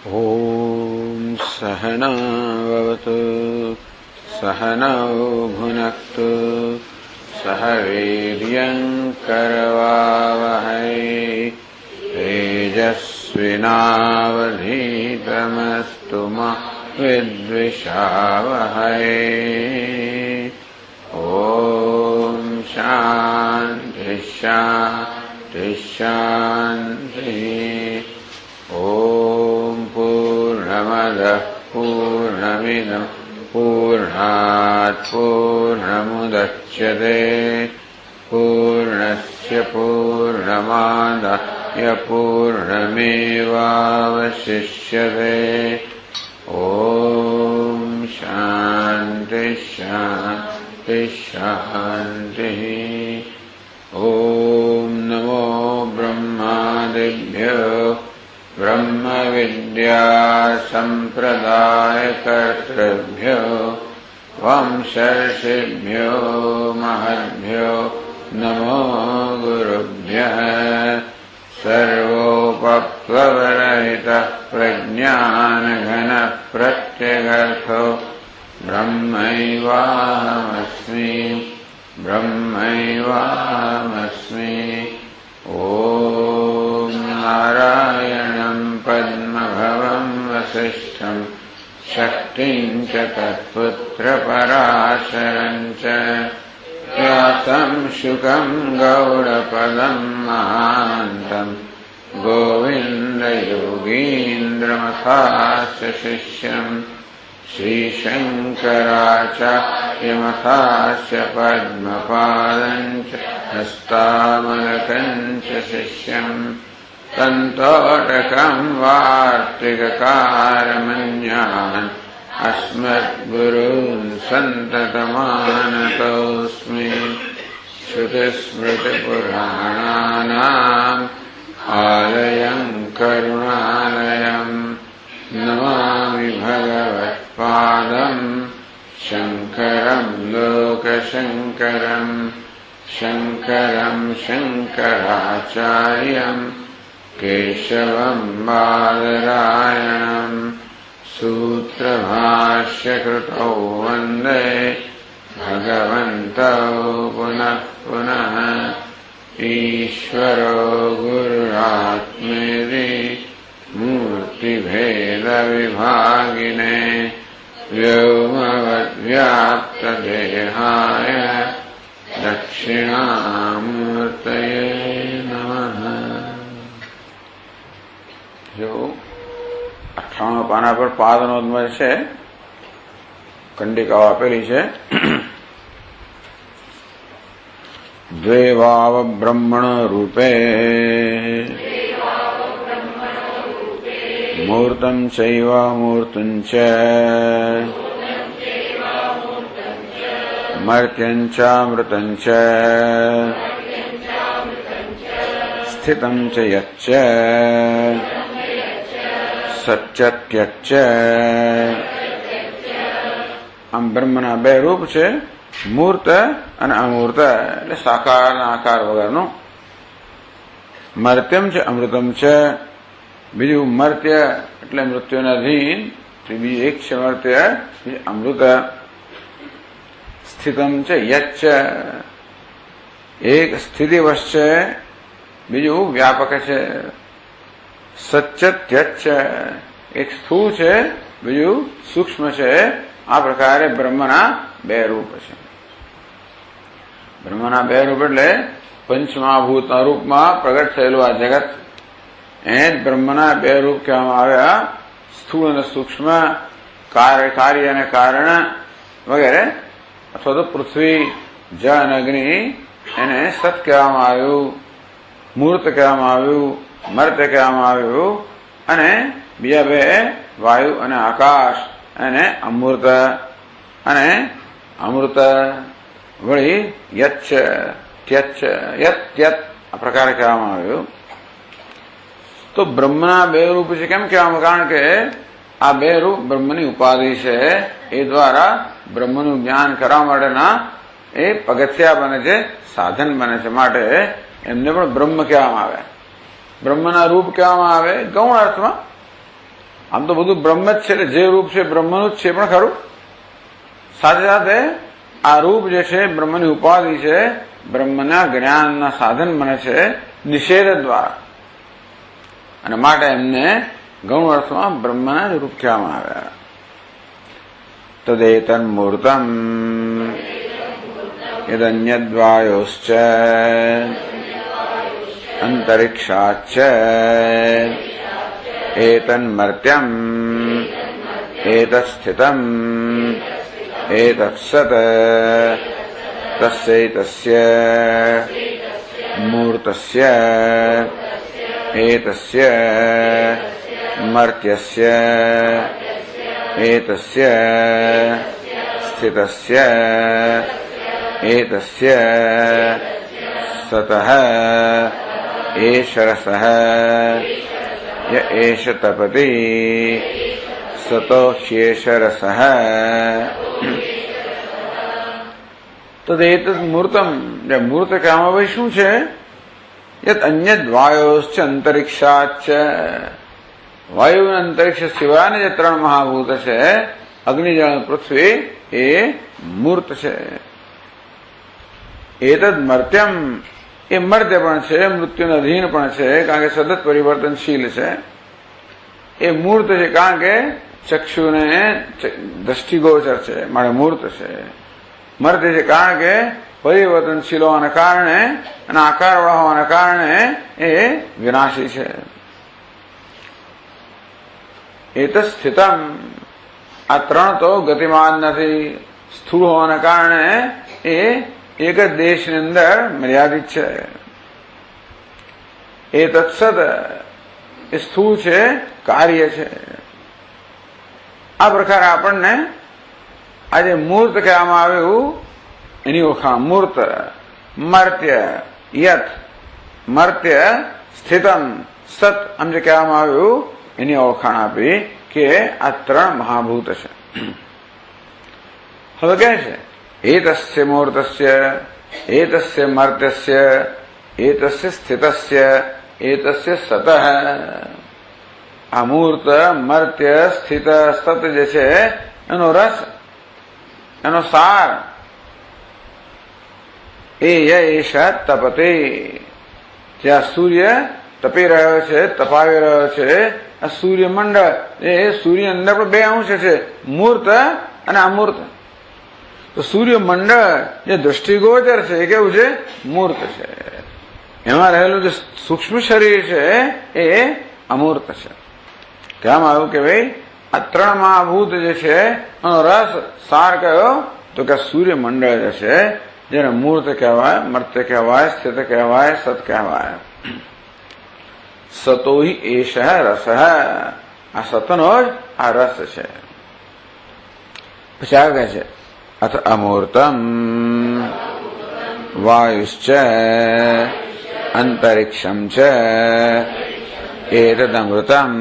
ॐ सहना भवतु सहनौ भुनक्तु सह वीर्यङ्करवावहै तेजस्विनावधीतमस्तु मा विद्विषावहै। ॐ शान्ति शान्ति शान्ति। ॐ पूर्णमदः पूर्णमिदं पूर्णात् पूर्णमुदच्यते पूर्णस्य पूर्णमादाय पूर्णमेवावशिष्यते। ॐ शान्ति शान्ति शान्तिः। ॐ नमो ब्रह्मादिभ्यो ब्रह्मविद्या सम्प्रदायकर्तृभ्यो वंशर्षिभ्यो महद्भ्यो नमो गुरुभ्यः। सर्वोपप्लवरहितः प्रज्ञानघनः प्रत्यगर्थो ब्रह्मैवाहमस्मि ब्रह्मैवाहमस्मि। ॐ नारायणं पद्मभवं वसिष्ठं शक्तिं च तत्पुत्रपराशरं च व्यासं शुकं गौडपदं महान्तं गोविन्दयोगीन्द्रमथास्य शिष्यं श्रीशङ्कराचार्यमथास्य पद्मपादं च हस्तामलकं च शिष्यं तन्तोटकं वार्तिककारमन्यान् अस्मद्गुरून् सन्ततमानतोऽस्मि। श्रुतिस्मृतिपुराणानाम् आलयं करुणालयं नमामि भगवत्पादं शङ्करं लोकशङ्करं शङ्करं शङ्कराचार्यं केशवं बादरायणं सूत्रभाष्यकृतौ वन्दे भगवन्तौ पुनः पुनः। ईश्वरो गुरुरात्मेति मूर्तिभेदविभागिने व्योमवद्व्याप्तदेहाय दक्षिणामूर्तये नमः। जो 98 પાના પર પાદનોદમાં છે કંડિકાઓ આપેલી છે. દ્વે વાવ બ્રહ્મણ રૂપે મૂર્તં ચૈવ મૂર્તં ચ મર્ત્યં ચામૃતં ચ સ્થિતં ચ યચ્ચ સચ્ચત્યચ્ચ. આમ બ્રહ્મના બે રૂપ છે, મૂર્ત અને અમૂર્ત, એટલે સાકાર અને આકાર વગરનું. મર્ત્યમ છે અમૃતમ છે. બીજું મર્ત્ય એટલે મૃત્યુના અધીન, બીજું એક છે મર્ત્ય, બીજું અમૃત. સ્થિતમ છે યચ્ચ, એક સ્થિતિવશ છે, બીજું વ્યાપક છે. સચ્ચત્યચ્ચ, એક સ્થૂળ છે, બીજું સૂક્ષ્મ છે. આ પ્રકારે બ્રહ્મના બે રૂપ છે. બ્રહ્મના બે રૂપ એટલે પંચમહાભૂતના રૂપમાં પ્રગટ થયેલું આ જગત, એ જ બ્રહ્મના બે રૂપ કહેવામાં આવ્યા. સ્થૂળ અને સૂક્ષ્મ, કાર્ય અને કારણ વગેરે, અથવા તો પૃથ્વી જળ અને અગ્નિ, એને સત કહેવામાં આવ્યું, મૂર્ત કહેવામાં આવ્યું, મર્ત્ય કહેવામાં આવ્યું. અને બીજા બે વાયુ અને આકાશ અને અમૃત અને અમૃત. વળી યચ્છ ત્યચ્છ યત ત્યત આ પ્રકારે કહેવામાં આવ્યું. તો બ્રહ્મના બે રૂપ છે કેમ કહેવામાં? કારણ કે આ બે રૂપ બ્રહ્મની ઉપાધિ છે, એ દ્વારા બ્રહ્મનું જ્ઞાન કરવા માટેના એ પગથિયા બને છે, સાધન બને છે. માટે એમને પણ બ્રહ્મ કહેવામાં આવે. બ્રહ્મના રૂપ કહેવામાં આવે ગૌણ અર્થમાં, આમ તો બધું બ્રહ્મ જ છે, એટલે જે રૂપ છે બ્રહ્મનું જ છે, પણ ખરું સાથે સાથે આ રૂપ જે છે બ્રહ્મની ઉપાધિ છે, બ્રહ્મના જ્ઞાનના સાધન બને છે નિષેધ દ્વારા, અને માટે એમને ગૌણ અર્થમાં બ્રહ્મના જ રૂપ કહેવામાં આવ્યા. તદેતન મૂર્તમ યદન્યદ્વાયોશ્ચ અંતરિક્ષાચ્ચ એતન્મર્ત્યમ એતસ્થિતમ એતત્સત તસ્યૈતસ્ય મૂર્તસ્ય એતસ્ય મર્ત્યસ્ય એતસ્ય સ્થિતસ્ય એતસ્ય સતઃ એષ રસઃ ય એષ તપતિ સતો શેષ રસઃ. તો એતદ મૂર્તમ, જે મૂર્ત કહેવામાં ભાઈ શું છે? યત અન્યદ વાયોશ્ચ અંતરિક્ષાચ્ચ, વાયુ અને અંતરિક્ષ સિવાયના જે ત્રણ મહાભૂત છે, અગ્નિ જળ પૃથ્વી, એ મૂર્ત છે. એતદ મર્ત્યમ, એ મર્ત્ય પણ છે, મૃત્યુનો અધીન પણ છે, કારણ કે સતત પરિવર્તનશીલ છે. એ મૂર્ત છે કારણ કે ચક્ષુને દ્રષ્ટિગોચર છે, માટે મૂર્ત છે. મર્ત્ય છે કારણ કે પરિવર્તનશીલ હોવાના કારણે અને આકારવાળા હોવાના કારણે એ વિનાશી છે. એત સ્થિતમ, આ ત્રણ તો ગતિમાન નથી, સ્થૂળ હોવાના કારણે એ એક જ દેશની અંદર મર્યાદિત છે. એ તત્સત, એ સ્થૂળ છે, કાર્ય છે. આ પ્રકારે આપણને આજે મૂર્ત કહેવામાં આવ્યું એની ઓળખાણ. મૂર્ત, મર્ત્ય, યત, મર્ત્ય, સ્થિતમ, સત, આમ જે કહેવામાં આવ્યું એની ઓળખાણ આપી કે આ ત્રણ મહાભૂત છે. હવે કહે છે એતસ્ય મૂર્તસ્ય એતસ્ય મર્ત્યસ્ય એતસ્ય સ્થિતસ્ય એતસ્ય સતઃ. આ મૂર્ત, મર્ત્ય, સ્થિત, સત જે છે એનો રસ, એનો સાર એ એષ તપતે, જ્યાં સૂર્ય તપી રહ્યો છે, તપાવી રહ્યો છે. આ સૂર્યમંડળ એ સૂર્ય અંદર પણ બે અંશ છે, મૂર્ત અને અમૂર્ત. તો સૂર્યમંડળ જે દ્રષ્ટિગોચર છે એ કેવું છે? મૂર્ત છે. એમાં રહેલું જે સૂક્ષ્મ શરીર છે એ અમૂર્ત છે. કહેવામાં આવ્યું કે ભાઈ આ ત્રણ મહાભૂત જે છે એનો રસ સાર કયો? તો કે સૂર્યમંડળ જે છે, જેને મૂર્ત કહેવાય, મર્ત્ય કહેવાય, સ્થિત કહેવાય, સત કહેવાય. સતો હિ એષ રસ, આ સતનો જ આ રસ છે. પછી આવે છે અથ અમૂર્તમ વાયુશ્ચ અંતરિક્ષમ ચ એતદમૃતમ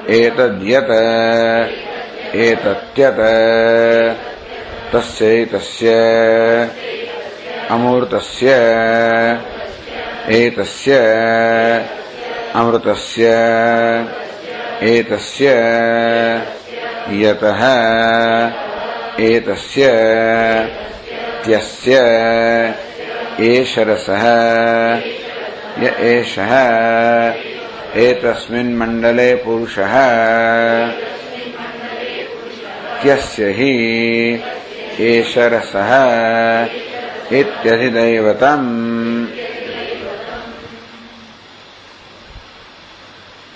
એતદ્યત એતત્યત તસ્યૈતસ્ય અમૂર્તસ્ય એતસ્ય અમૃતસ્ય એતસ્ય યતઃ એતસ્ય ત્યસ્ય એષ રસઃ ય એષઃ એતસ્મિन् મંડલે પુરુષઃ ત્યસ્ય હિ એષ રસઃ ઇત્યધિદૈવતમ.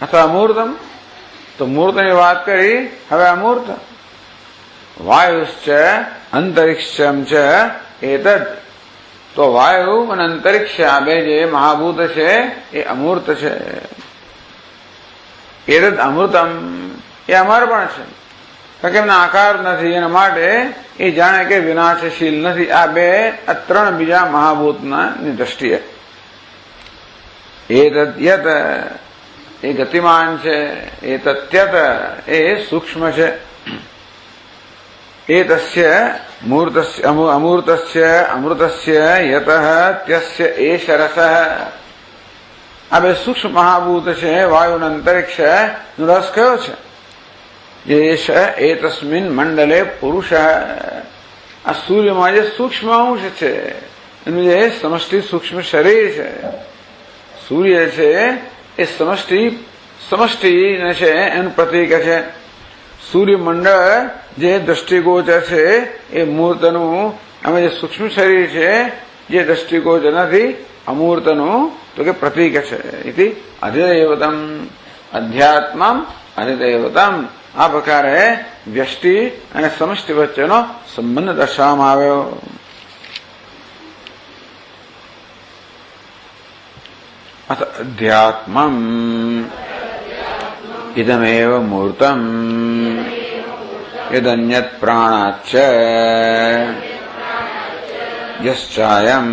અથવા અમૂર્તમ, તો મૂર્તની વાત કરી. હવે અમૂર્ત વાયુશ્ચ અંતરિક્ષમ ચ એતદ, તો વાયુ અને અંતરિક્ષ આ બે જે મહાભૂત છે એ અમૂર્ત છે. એતદ અમૃતમ, એ અમર પણ છે, કારણ કે એમના આકાર નથી, એના માટે એ જાણે કે વિનાશશીલ નથી. આ બે, આ ત્રણ બીજા મહાભૂતના દ્રષ્ટિએ. એતદ યત, એ ગતિમાન છે. એતત્યત, એ સૂક્ષ્મ છે. એતસ્ય મૂર્તસ્ય અમૂર્તસ્ય અમૃતસ્ય યતઃ ત્યસ્ય એષ રસઃ. આ બે સૂક્ષ્મ મહાભૂત છે, વાયુ અને અંતરિક્ષ નો રસ કયો છે? એશ એતસ્મિન મંડલે પુરુષ. આ સૂર્યમાં જે સૂક્ષ્મ અંશ છે એનું જે સમષ્ટિ સૂક્ષ્મ શરીર છે, સૂર્ય છે એ સમષ્ટિને છે એનું પ્રતીક છે. સૂર્યમંડળ જે દ્રષ્ટિગોચર છે એ મૂર્તનું, આમાં જે સૂક્ષ્મ શરીર છે જે દ્રષ્ટિગોચર નથી અમૂર્તનું તો કે પ્રતીક છે. ઇતિ અધિદૈવતમ અધ્યાત્મમ અધિદૈવતમ. આ પ્રકારે વ્યષ્ટિ અને સમષ્ટિ વચ્ચેનો સંબંધ દર્શાવવામાં આવ્યો. અથ અધ્યાત્મમ ઇદમેવ મૂર્તમ યદન્યત પ્રાણાચ્ચ યશ્ચાયમ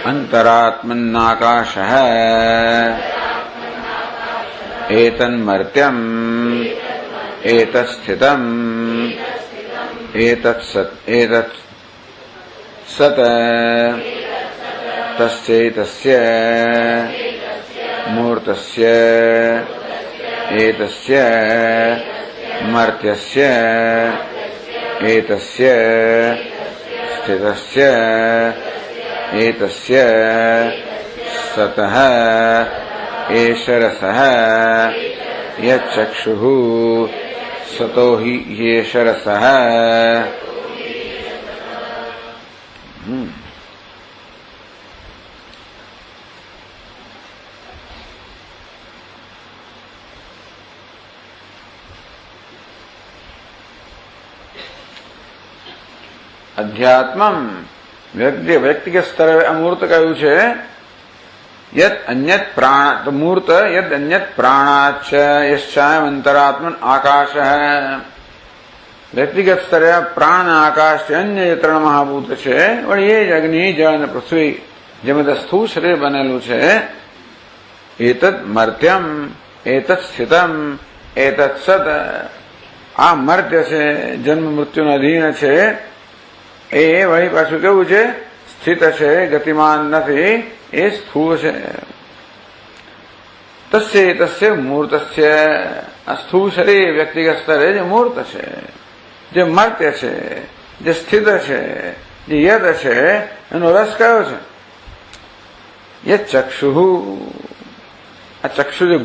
અંતરાત્મન્નાકાશઃ એતન્મર્ત્યમ એતત્સ્થિતમ એતત્સત તસ્યૈતસ્ય મૂર્તસ્ય એતસ્ય મર્ત્યસ્ય એતસ્ય સ્થિતસ્ય એતસ્ય સતઃ એષ રસઃ યચ્ચક્ષુઃ સતો હિ યેષ રસઃ. અધ્યાત્મમ વ્યક્તિગત સ્તરે અમૂર્ત કહ્યું છે. યદ અન્યત પ્રાણ મૂર્ત યદ અન્યત પ્રાણાચ યશ્ચાયમ અંતરાત્મન આકાશ. વ્યક્તિગત સ્તરે પ્રાણ આકાશ છે, અન્ય જે ત્રણ મહાભૂત છે વળી એ જ અગ્નિ જળ અને પૃથ્વી જેમાં સ્થૂળ શરીર બનેલું છે. એતદ મર્ત્યમ એતદ સ્થિતમ એતદ સત. આ મર્ત્ય છે, જન્મ મૃત્યુના અધીન છે. એ વળી પાછું કેવું છે? સ્થિત છે, ગતિમાન નથી, એ સ્થૂળ છે. તસ્ય મૂર્તસ્ય. આ સ્થૂળ શરીર વ્યક્તિગત સ્તરે જે મૂર્ત છે, જે મર્ત્ય છે, જે સ્થિત છે, જે યદ છે, એનો રસ કયો છે? યદ ચક્ષુઃ. આ ચક્ષુ જે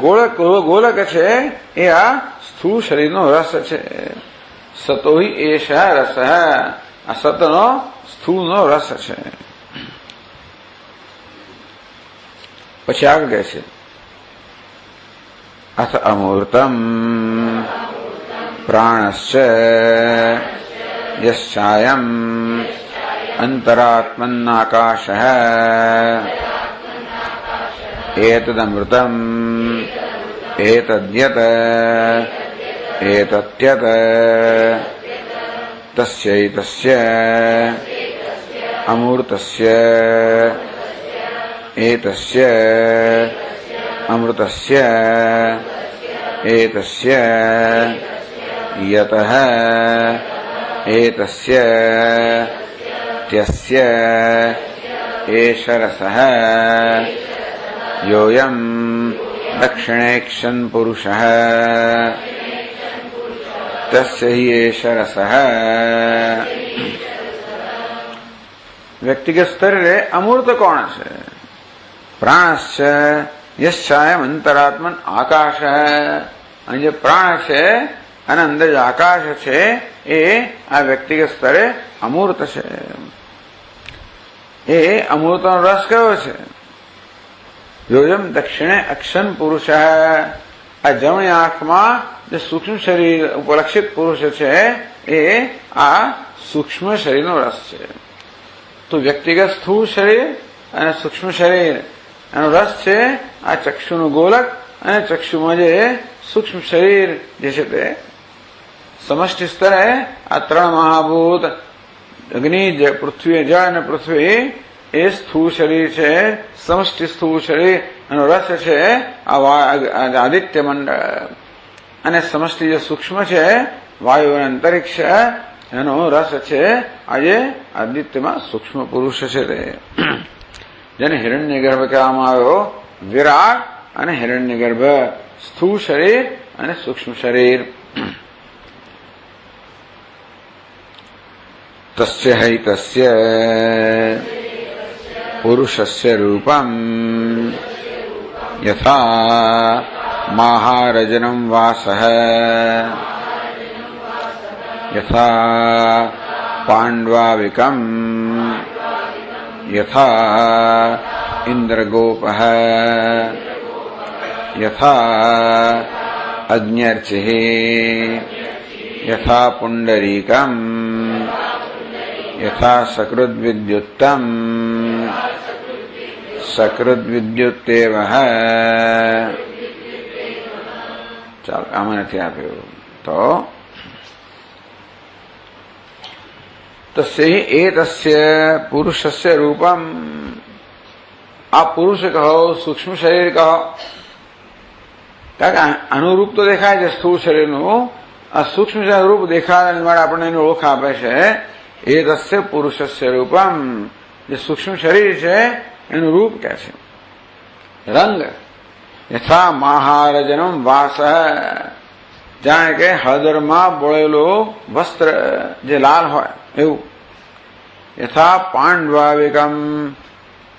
ગોલક છે એ આ સ્થૂળ શરીરનો રસ છે. સતો હિ એષ રસ. આ સતનો સ્થૂળનો રસ છે. પછી આગળ કહે છે અથ અમૂર્તમ પ્રાણશ્ચ યશ્ચાયમ અંતરાત્મન્નાકાશઃ એતદમૃતમ એતદ્યત એતત્યત તસ્યૈતસ્ય અમૂર્તસ્ય એતસ્ય અમૃતસ્ય એતસ્ય યતઃ એતસ્ય ત્યસ્ય એષ રસઃ યોયમ દક્ષિણેક્ષન પુરુષઃ તસ્ય હિ એષ રસઃ. વ્યક્તિગત સ્તરે અમૂર્ત કોણ છે? પ્રાણશ્ચ યશ્ચાયમ અંતરાત્મન આકાશ. અને જે પ્રાણ છે અને અંદર જે આકાશ છે એ આ વ્યક્તિગત સ્તરે અમૂર્ત છે. એ અમૂર્તનો રસ કયો છે? યોયમ દક્ષિણે અક્ષન પુરુષ. આ જમણી આંખમાં જે સૂક્ષ્મ શરીર ઉપલક્ષિત પુરુષ છે એ આ સૂક્ષ્મ શરીરનો રસ છે. તો વ્યક્તિગત સ્થૂળ શરીર અને સૂક્ષ્મ શરીર એનો રસ છે આ ચક્ષુનું ગોલક અને ચક્ષુમાં જે સૂક્ષ્મ શરીર જે છે તે. સમષ્ટિ સ્તરે આ ત્રણ મહાભૂત અગ્નિ પૃથ્વી જળ અને પૃથ્વી એ સ્થૂળ શરીર છે. સમષ્ટિ સ્થૂળ શરીર એનો રસ છે આ આદિત્ય મંડળ. અને સમષ્ટિ જે સૂક્ષ્મ છે વાયુ અને અંતરિક્ષ એનો રસ છે આજે આદિત્યમાં સૂક્ષ્મ પુરુષ છે તે. જેને હિરણ્યગર્ભ કહેવામાં આવ્યો. વિરાટ અને હિરણ્યગર્ભ સ્થૂળ શરીર અને સૂક્ષ્મ શરીર. તસ્ય હૈતસ્ય પુરુષસ્ય રૂપમ યથા મહારજનમ વાસઃ યથા પાંડવાવિકમ યથા ઇન્દ્રગોપઃ યથા અગ્ન્યર્ચિઃ યથા પુંડરીકમ યથા સકૃદ્વિદ્યુત્તમ સકૃદ્વિદ્યુત્તેવ. ચાલો આમાં નથી આપ્યું તો તસ્ય એતસ્ય પુરુષસ્ય રૂપમ. આ પુરુષ કહો, સૂક્ષ્મ શરીર કહો, કારણ કે આનું રૂપ તો દેખાય છે સ્થૂળ શરીરનું. આ સૂક્ષ્મ રૂપ દેખાય માટે આપણને એની ઓળખ આપે છે. એતસ્ય પુરુષસ્ય રૂપમ, જે સૂક્ષ્મ શરીર છે એનું રૂપ કે છે. રંગ યથા મહારજનમ વાસ, જાણે કે હળદરમાં બોળેલું વસ્ત્ર જે લાલ હોય એવું. યથા પાંડવાવિકમ,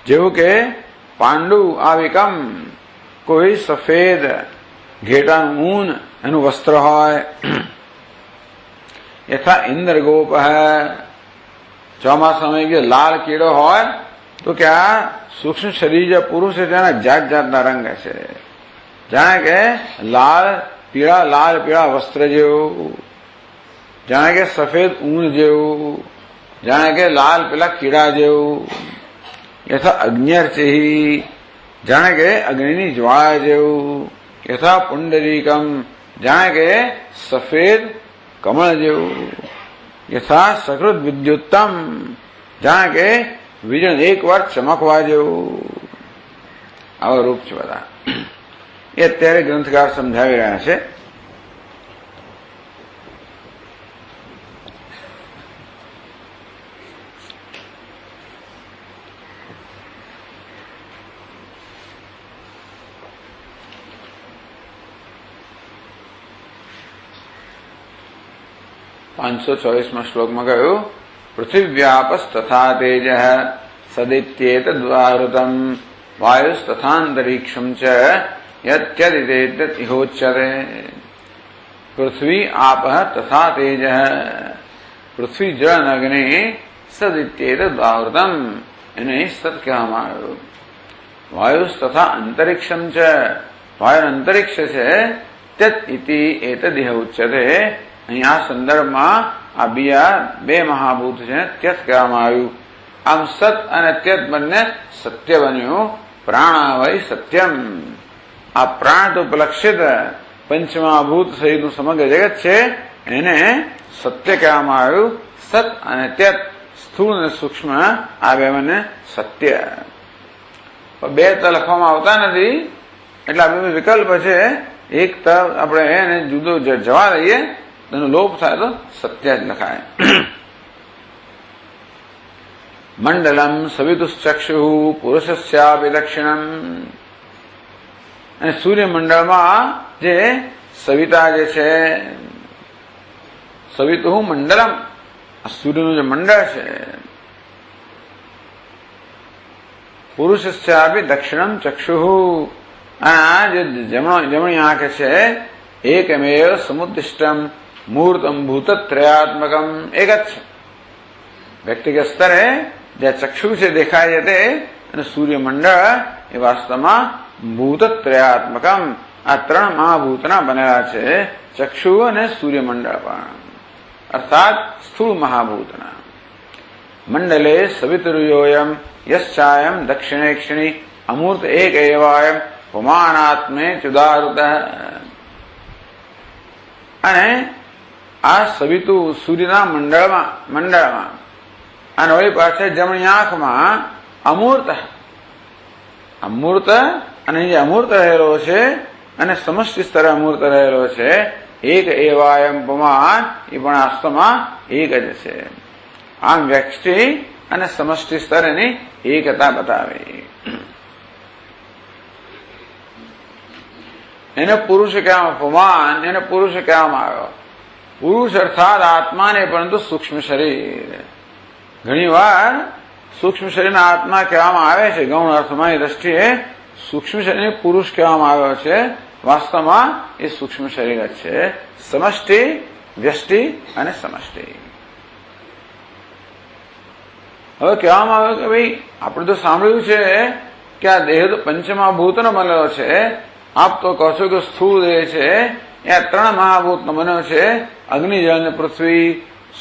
જેવું કે પાંડુ આવિકમ, કોઈ સફેદ ઘેટાનું ઊન એનું વસ્ત્ર હોય. યથા ઇન્દ્રગોપ, ચોમાસામાં જે લાલ કીડો હોય તો કે આ સૂક્ષ્મ શરીર જે પુરુષ છે તેના જાત જાતના રંગ છે. જાણે કે લાલ પીળા વસ્ત્ર જેવું, જાણે કે સફેદ ઊન જેવું, જાણે કે લાલ પેલા કીડા જેવું. યથા અગ્ન્યર્ચિઃ, જાણે કે અગ્નિની જ્વાળા જેવું. યથા પુંડરીકમ, જાણે કે સફેદ કમળ જેવું. યથા સકૃત વિદ્યુત્તમ, જાણે કે વીજળી એકવાર ચમકવા જેવું. આવા રૂપ છે બધા. એ અત્યારે ગ્રંથકાર સમજાવી રહ્યા છે. પાંચસો 524માં શ્લોકમાં કહ્યું પૃથિવ્યાપસ તથા તેજ સદિત્યેતદ્વાવૃતમ વાયુસ્તથાંતરિક્ષમ ચ યત્યદિતેત્યહોચ્યતે. પૃથ્વી આપ તથા તેજ, પૃથ્વી જળ અને અગ્નિ સદિત્યેતદ્વાવૃતમ, એને સત કહેવામાં આવ્યું. વાયુસ તથા અંતરિક્ષમ ચ, વાયુ અંતરિક્ષ છે. ત્યત ઇતિ એતદિહ ઉચ્યતે. અહીં આ સંદર્ભમાં આ બીજા બે મહાભૂત છે ત્યત કહેવામાં આવ્યું. આમ સત અને ત્યત બંને સત્ય બન્યું. પ્રાણાવય સત્યમ, આ પ્રાણ ઉપલક્ષિત પંચમહાભૂત સહિતનું સમગ્ર જગત છે એને સત્ય કહેવામાં આવ્યું. સત અને ત્યત, સ્થૂળ અને સૂક્ષ્મ, આ બે બંને સત્ય. બે ત લખવામાં આવતા નથી એટલે આ બે વિકલ્પ છે. એક ત આપણે એને જુદો જવા દઈએ એનો લોપ થાય તો સત્ય જ લખાય. મંડલમ સવિતુશ્ચક્ષુ પુરુષસ્યાપી દક્ષિણમ, અને સૂર્યમંડળમાં જે સવિતા જે છે, સવિતુ મંડલમ, સૂર્યનું જે મંડળ છે. પુરુષસ્યાપી દક્ષિણમ ચક્ષુ, અને આ જે જમણી આંખ છે એકમેવ સમુદ્દિષ્ટમ મૂર્તમ ભૂતત્રયાત્મકમ, એક જ છે. વ્યક્તિગત સ્તરે જે ચક્ષુ છે દેખાય છે તે, અને સૂર્યમંડળ એ વાસ્તવમાં ભૂતત્રયાત્મકમ, આ ત્રણ મહાભૂતના બનેલા છે. ચક્ષુ અને સૂર્યમંડળ પણ, અર્થાત સ્થૂળ મહાભૂતના. મંડલે સવિતુર્યોયમ યશ્ચાયમ દક્ષિણેક્ષિણી અમૂર્ત એક એવાયમ પુમાનાત્મે ચુદારુત. અને આ સવિતુ સૂર્યના મંડળમાં અને વળી પાસે જમણી આંખમાં અમૂર્ત અને જે અમૂર્ત રહેલો છે અને સમષ્ટિ સ્તરે અમૂર્ત રહેલો છે. એક એવાયમ પુમાન, એ પણ વાસ્તવમાં એક જ છે. આમ વ્યક્તિ અને સમષ્ટિ સ્તરેની એકતા બતાવી. એને પુરુષ કહેવામાં, પુમાન એને પુરુષ કહેવામાં આવ્યો. પુરુષ અર્થાત આત્મા ને પરંતુ સૂક્ષ્મ શરીર. ઘણી વાર સૂક્ષ્મ શરીરના આત્મા કહેવામાં આવે છે, ગૌણ અર્થમાં એ દ્રષ્ટિએ સૂક્ષ્મ શરીરને પુરુષ કહેવામાં આવ્યો છે. વાસ્તવમાં એ સૂક્ષ્મ શરીર જ છે. સમષ્ટિ, વ્યષ્ટિ અને સમષ્ટિ. હવે કહેવામાં આવ્યું કે ભાઈ આપણે તો સાંભળ્યું છે કે આ દેહ તો પંચમહાભૂતનો બનેલો છે. આપ તો કહો છો કે સ્થૂળ દેહ છે એ આ 3 મહાભૂતનો બન્યો છે. અગ્નિ, જળ અને પૃથ્વી.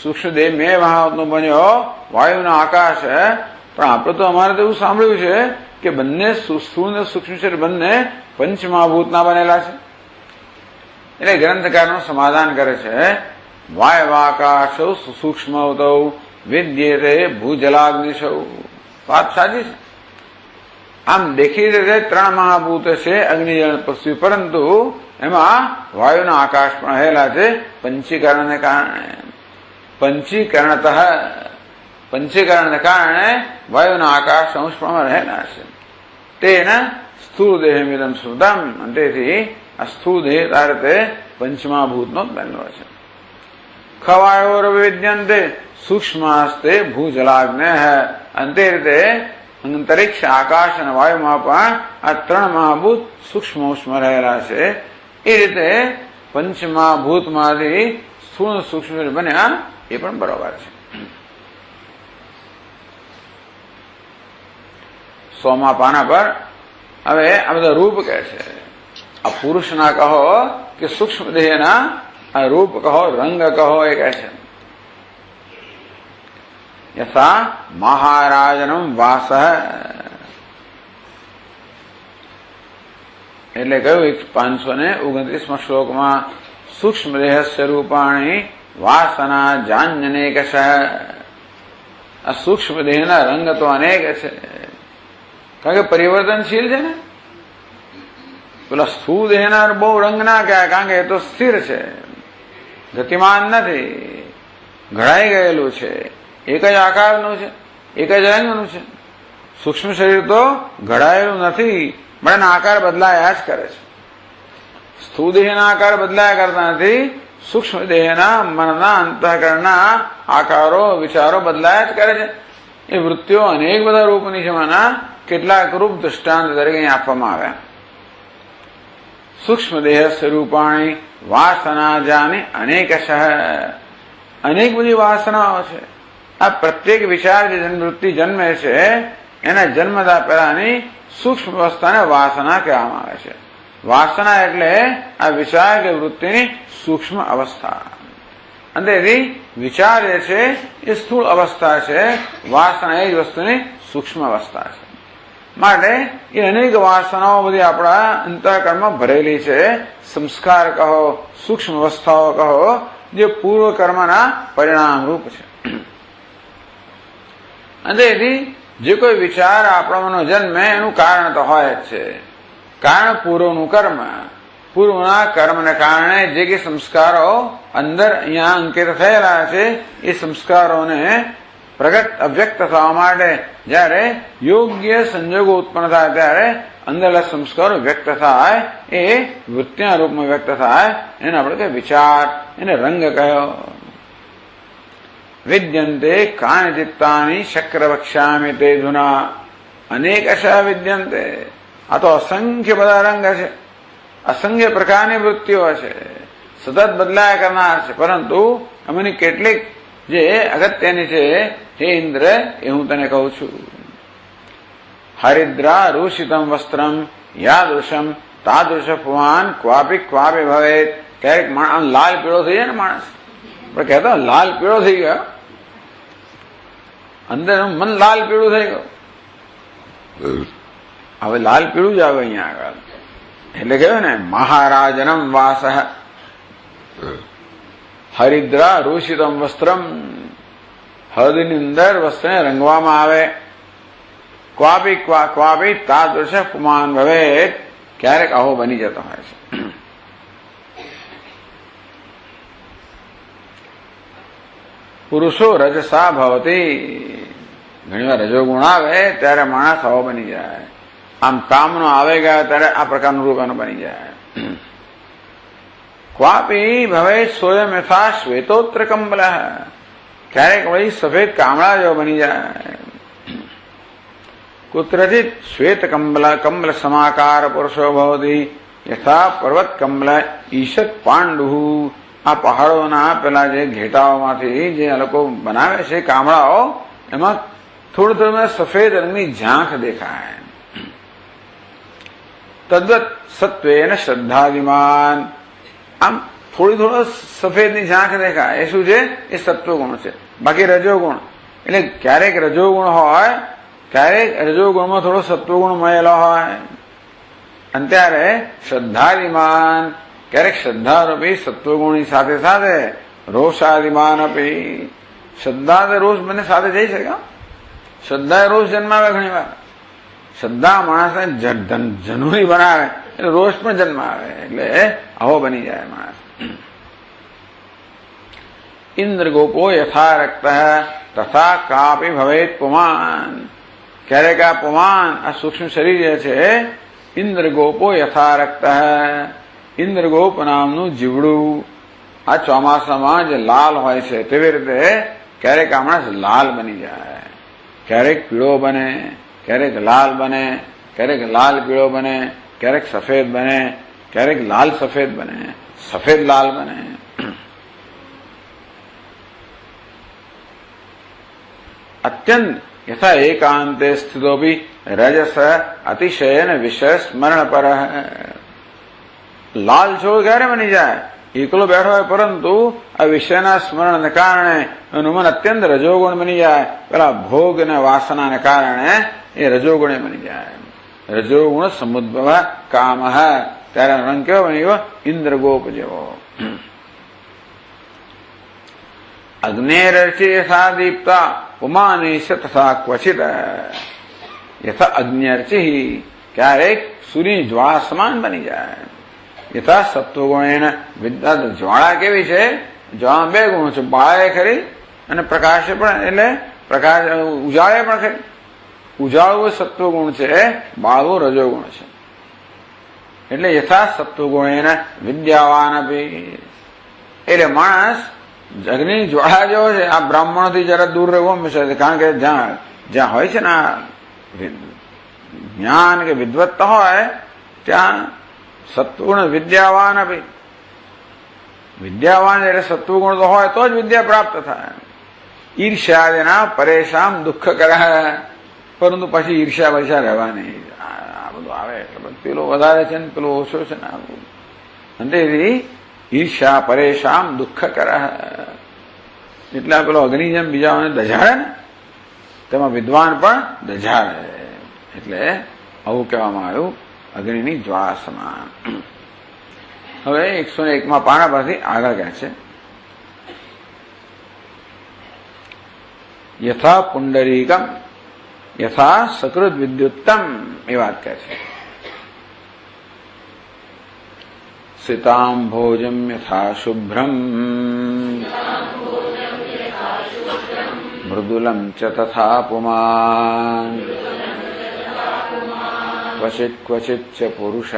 સૂક્ષ્મ દેહ 2 મહાભૂતનો બન્યો, વાયુનો આકાશ. પણ આપણે તો અમારે તો એવું સાંભળ્યું છે કે બંને સ્થૂળ અને સૂક્ષ્મ શરીર બંને પંચમહાભૂતના બનેલા છે. એટલે ગ્રંથકારનું સમાધાન કરે છે, વાયવાકાશો સૂક્ષ્મવતૌ વિદ્યેતે ભૂજલાગ્નિશૌ. વાત સાચી છે. આમ દેખી રીતે 3 મહાભૂત છે, અગ્નિ, જળ, પૃથ્વી, પરંતુ એમાં વાયુના આકાશ પણ રહેલા છે પંચીકરણને કારણે. પંચીકરણને કારણે વાયુના આકાશ અંશમાં રહેલા છે. તેના સ્થૂળ દેહમિદમ શ્રુતમ. તેથી આ સ્થૂળ દેહ તારતે પંચમહાભૂતનો બનેલો છે. ખવાયોર વિદ્યંતે સૂક્ષ્માસ્તે ભૂજલાગ્ને. અંતે રીતે અંતરિક્ષ, આકાશ અને વાયુમાં પણ આ 3 મહાભૂત સૂક્ષ્મ અંશમાં રહેલા છે. એ રીતે પંચમહાભૂતમાંથી સ્થૂળ સૂક્ષ્મ બન્યા એ પણ બરોબર છે. 100મા પાના પર હવે આ બધા રૂપ કહે છે. આ પુરુષના કહો કે સૂક્ષ્મ દેહના આ રૂપ કહો, રંગ કહો, એ કહે છે. યથા મહારાજનમ વાસ. એટલે કહ્યું 529મા શ્લોકમાં, સૂક્ષ્મ દેહસ્ય રૂપાણી વાસના જાન્યનેકશ. આ સૂક્ષ્મ દેહના રંગ તો અનેક છે, કારણ કે પરિવર્તનશીલ છે ને. પેલા સ્થૂળ દેહના બહુ રંગ ના કહેવાય, કારણ કે એ તો સ્થિર છે, ગતિમાન નથી, ઘડાઈ ગયેલું છે, એક જ આકારનું છે, એક જ રંગનું છે. સૂક્ષ્મ શરીર તો ઘડાયેલું નથી, પણ એના આકાર બદલાયા જ કરે છે. સ્થૂળ દેહના આકાર બદલાયા કરતા નથી. સૂક્ષ્મ દેહના મનના, અંતઃકરણના આકારો, વિચારો બદલાયા જ કરે છે. એ વૃત્તિઓ અનેક બધા રૂપની છે. માના કેટલાક રૂપ દૃષ્ટાંત તરીકે અહીં આપવામાં આવ્યા. સૂક્ષ્મ દેહ સ્વરૂપાણી વાસના જાની અનેકશ. અનેક બધી વાસનાઓ છે. આ પ્રત્યેક વિચાર જે વૃત્તિ જન્મે છે એના જન્મતા પહેલાની સૂક્ષ્મ અવસ્થાને વાસના કહેવામાં આવે છે. વાસના એટલે આ વિચાર કે વૃત્તિની સૂક્ષ્મ અવસ્થા. અને વિચાર જે છે એ સ્થૂળ અવસ્થા છે, વાસના એ જ વસ્તુની સૂક્ષ્મ અવસ્થા છે. માટે એ અનેક વાસનાઓ બધી આપણા અંતઃકરણમાં ભરેલી છે. સંસ્કાર કહો, સૂક્ષ્મ અવસ્થાઓ કહો, જે પૂર્વ કર્મના પરિણામ રૂપ છે. અને જે કોઈ વિચાર આપણાનો જન્મે એનું કારણ તો હોય જ છે. કારણ પૂર્વનું કર્મ. પૂર્વના કર્મને કારણે જે કે સંસ્કારો અંદર અહીંયા અંકિત થયેલા છે, એ સંસ્કારોને પ્રગટ અવ્યક્ત થવા માટે જયારે યોગ્ય સંજોગો ઉત્પન્ન થાય ત્યારે અંદરના સંસ્કારો વ્યક્ત થાય, એ વૃત્તિના રૂપમાં વ્યક્ત થાય, એને આપણે કહીએ વિચાર, એને રંગ કહ્યો. વિદ્યંતે કાની ચિત્તાની શક્ર વક્ષ્યામિ તે ધુના અનેકશ વિદ્યંતે. આ તો અસંખ્ય બધા રંગ છે, અસંખ્ય પ્રકારની વૃત્તિઓ છે, સતત બદલાયા કરનાર છે. પરંતુ આમાંની કેટલીક જે અગત્યની છે, હે ઇન્દ્ર, એ હું તને કહું છું. હરિદ્રા રૂષિતમ વસ્ત્રમ યાદૃશમ તાદૃશ પુમાન ક્વાપી ક્વાપી ભવેત. ક્યારેક લાલ પીળો થઈ જાય ને માણસ, આપણે કહેતા લાલ પીળો થઈ ગયો, અંદર મન લાલ પીળું થઈ ગયું. હવે લાલ પીળું જ આવે અહીંયા આગળ. એટલે કહ્યું ને મહારાજનમ વાસ. હરિદ્રા રૂષિતમ વસ્ત્રમ, હળદની અંદર વસ્ત્રને રંગવામાં આવે. ક્વાપી તાદૃશ પુમાન ભવેત. ક્યારેક આવો બની જતો હોય છે. પુરુષો રજસા ભવતી. ઘણીવાર રજોગુણ આવે ત્યારે માણસ આવો બની જાય. આમ કામનો આવે ગયા ત્યારે આ પ્રકારનું રૂપ એનું બની જાય. ક્વાપી ભવે સ્વયં યથા શ્વેતોત્ર કંબલ, ક્યારેક વળી સફેદ કામળા જેવો બની જાય. કુત્રચિત શ્વેત કંબલ સમાકાર પુરુષો ભવતી યથા પર્વત કંબલ ઈશત પાંડુ. આ પહાડોના પેલા જે ઘેટાઓમાંથી જે આ લોકો બનાવે છે કામળાઓ, એમાં થોડું થોડું સફેદ રંગની ઝાંખ દેખાય. તદ્વત સત્વેન શ્રદ્ધાદિમાન, આમ થોડી થોડો સફેદની ઝાંખ દેખાય. એ શું છે? એ સત્વગુણ છે. બાકી રજોગુણ એટલે ક્યારેક રજોગુણ હોય, ક્યારેક રજોગુણમાં થોડો સત્વગુણ મળેલો હોય. અને ત્યારે શ્રદ્ધાદિમાન, ક્યારેક શ્રદ્ધારૂપી સત્વગુણની સાથે સાથે રોષાદિમાન આપી. શ્રદ્ધા અને રોષ બંને સાથે જઈ શકે. શ્રદ્ધા રોષ જન્માવે ઘણી વાર. શ્રદ્ધા માણસને જનૂની બનાવે એટલે રોષ પણ જન્માવે. એટલે આવો બની જાય માણસ. ઇન્દ્રગોપો યથા રક્ત તથા કાપી ભવેત પુમાન, ક્યારેક આ પુમાન, આ સૂક્ષ્મ શરીર જે છે, ઇન્દ્રગોપો યથા રક્ત, ઇન્દ્રગોપ નામનું જીવડું આ ચોમાસામાં જે લાલ હોય છે તેવી રીતે ક્યારેક આ માણસ લાલ બની જાય. ક્યારેક પીળો બને, ક્યારેક લાલ બને, ક્યારેક લાલ પીળો બને, ક્યારેક સફેદ બને, ક્યારેક લાલ સફેદ બને, સફેદ લાલ બને. અત્યંત યથા એકાંતે સ્થિતોપી રજસ અતિશયન વિષય સ્મરણ પર. લાલ છોડ ક્યારે બની જાય? એકલો બેઠો હોય પરંતુ આ વિષયના સ્મરણને કારણે એનું મન અત્યંત રજોગુણ બની જાય. પેલા ભોગ અને વાસનાને કારણે એ રજોગુણે બની જાય. રજોગુણ સમુદ્ભવ કામ, ત્યારે રંગ કેવો બની ગયો? ઇન્દ્રગોપ જેવો. અગ્નેરર્ચિ યથા દીપ્તા પુમાનીશ તથા ક્વચિત યથા અગ્ન્યર્ચિ, ક્યારેક સૂર્યની જ્વાળા સમાન બની જાય. યથા સત્વગુણેન વિદ્યા, જ્વાળા કેવી છે? જ્વાળા બે ગુણ છે, બાળે ખરી અને પ્રકાશે પણ, એટલે પ્રકાશ ઉજાળે પણ ખરી. ઉજાળવું સત્વગુણ છે, બાળવું રજોગુણ છે. એટલે યથા સત્વગુણેન વિદ્યાવાન અપી, એટલે માણસ અગ્નિ જ્વાળા જેવો છે. આ બ્રાહ્મણોથી જરા દૂર રહેવું હંમેશા, કારણ કે જ્યાં હોય છે ને જ્ઞાન કે વિદ્વત્તા હોય ત્યાં સત્વગુણ વિદ્યાવાન અપી. વિદ્યાવાન એટલે સત્વગુણ તો હોય તો જ વિદ્યા પ્રાપ્ત થાય. ઈર્ષ્યાદિના પરેશાન દુઃખ કરે, પરંતુ પછી ઈર્ષ્યા પૈસા રહેવા નહીં. આ બધું આવે એટલે પેલો વધારે છે ને પેલો ઓછો છે ને, તેથી ઈર્ષ્યા પરેશાન દુઃખ કરે. એટલે પેલો અગ્નિ જેમ બીજાઓને દજાડે ને, તેમાં વિદ્વાન પણ દજાડે. એટલે આવું કહેવામાં આવ્યું, અગ્નિની જ્વાળા સમાન. હવે 101 પાના પરથી આગળ કહે છે, યથા પુંડરીકમ યથા સકૃત વિદ્યુત્તમ, એ વાત કહે છે. સિતાંભોજમ યથા શુભ્રમ મૃદુલમ ચ તથા પુમાન ક્વચિત ક્વચિત ચ પુરુષઃ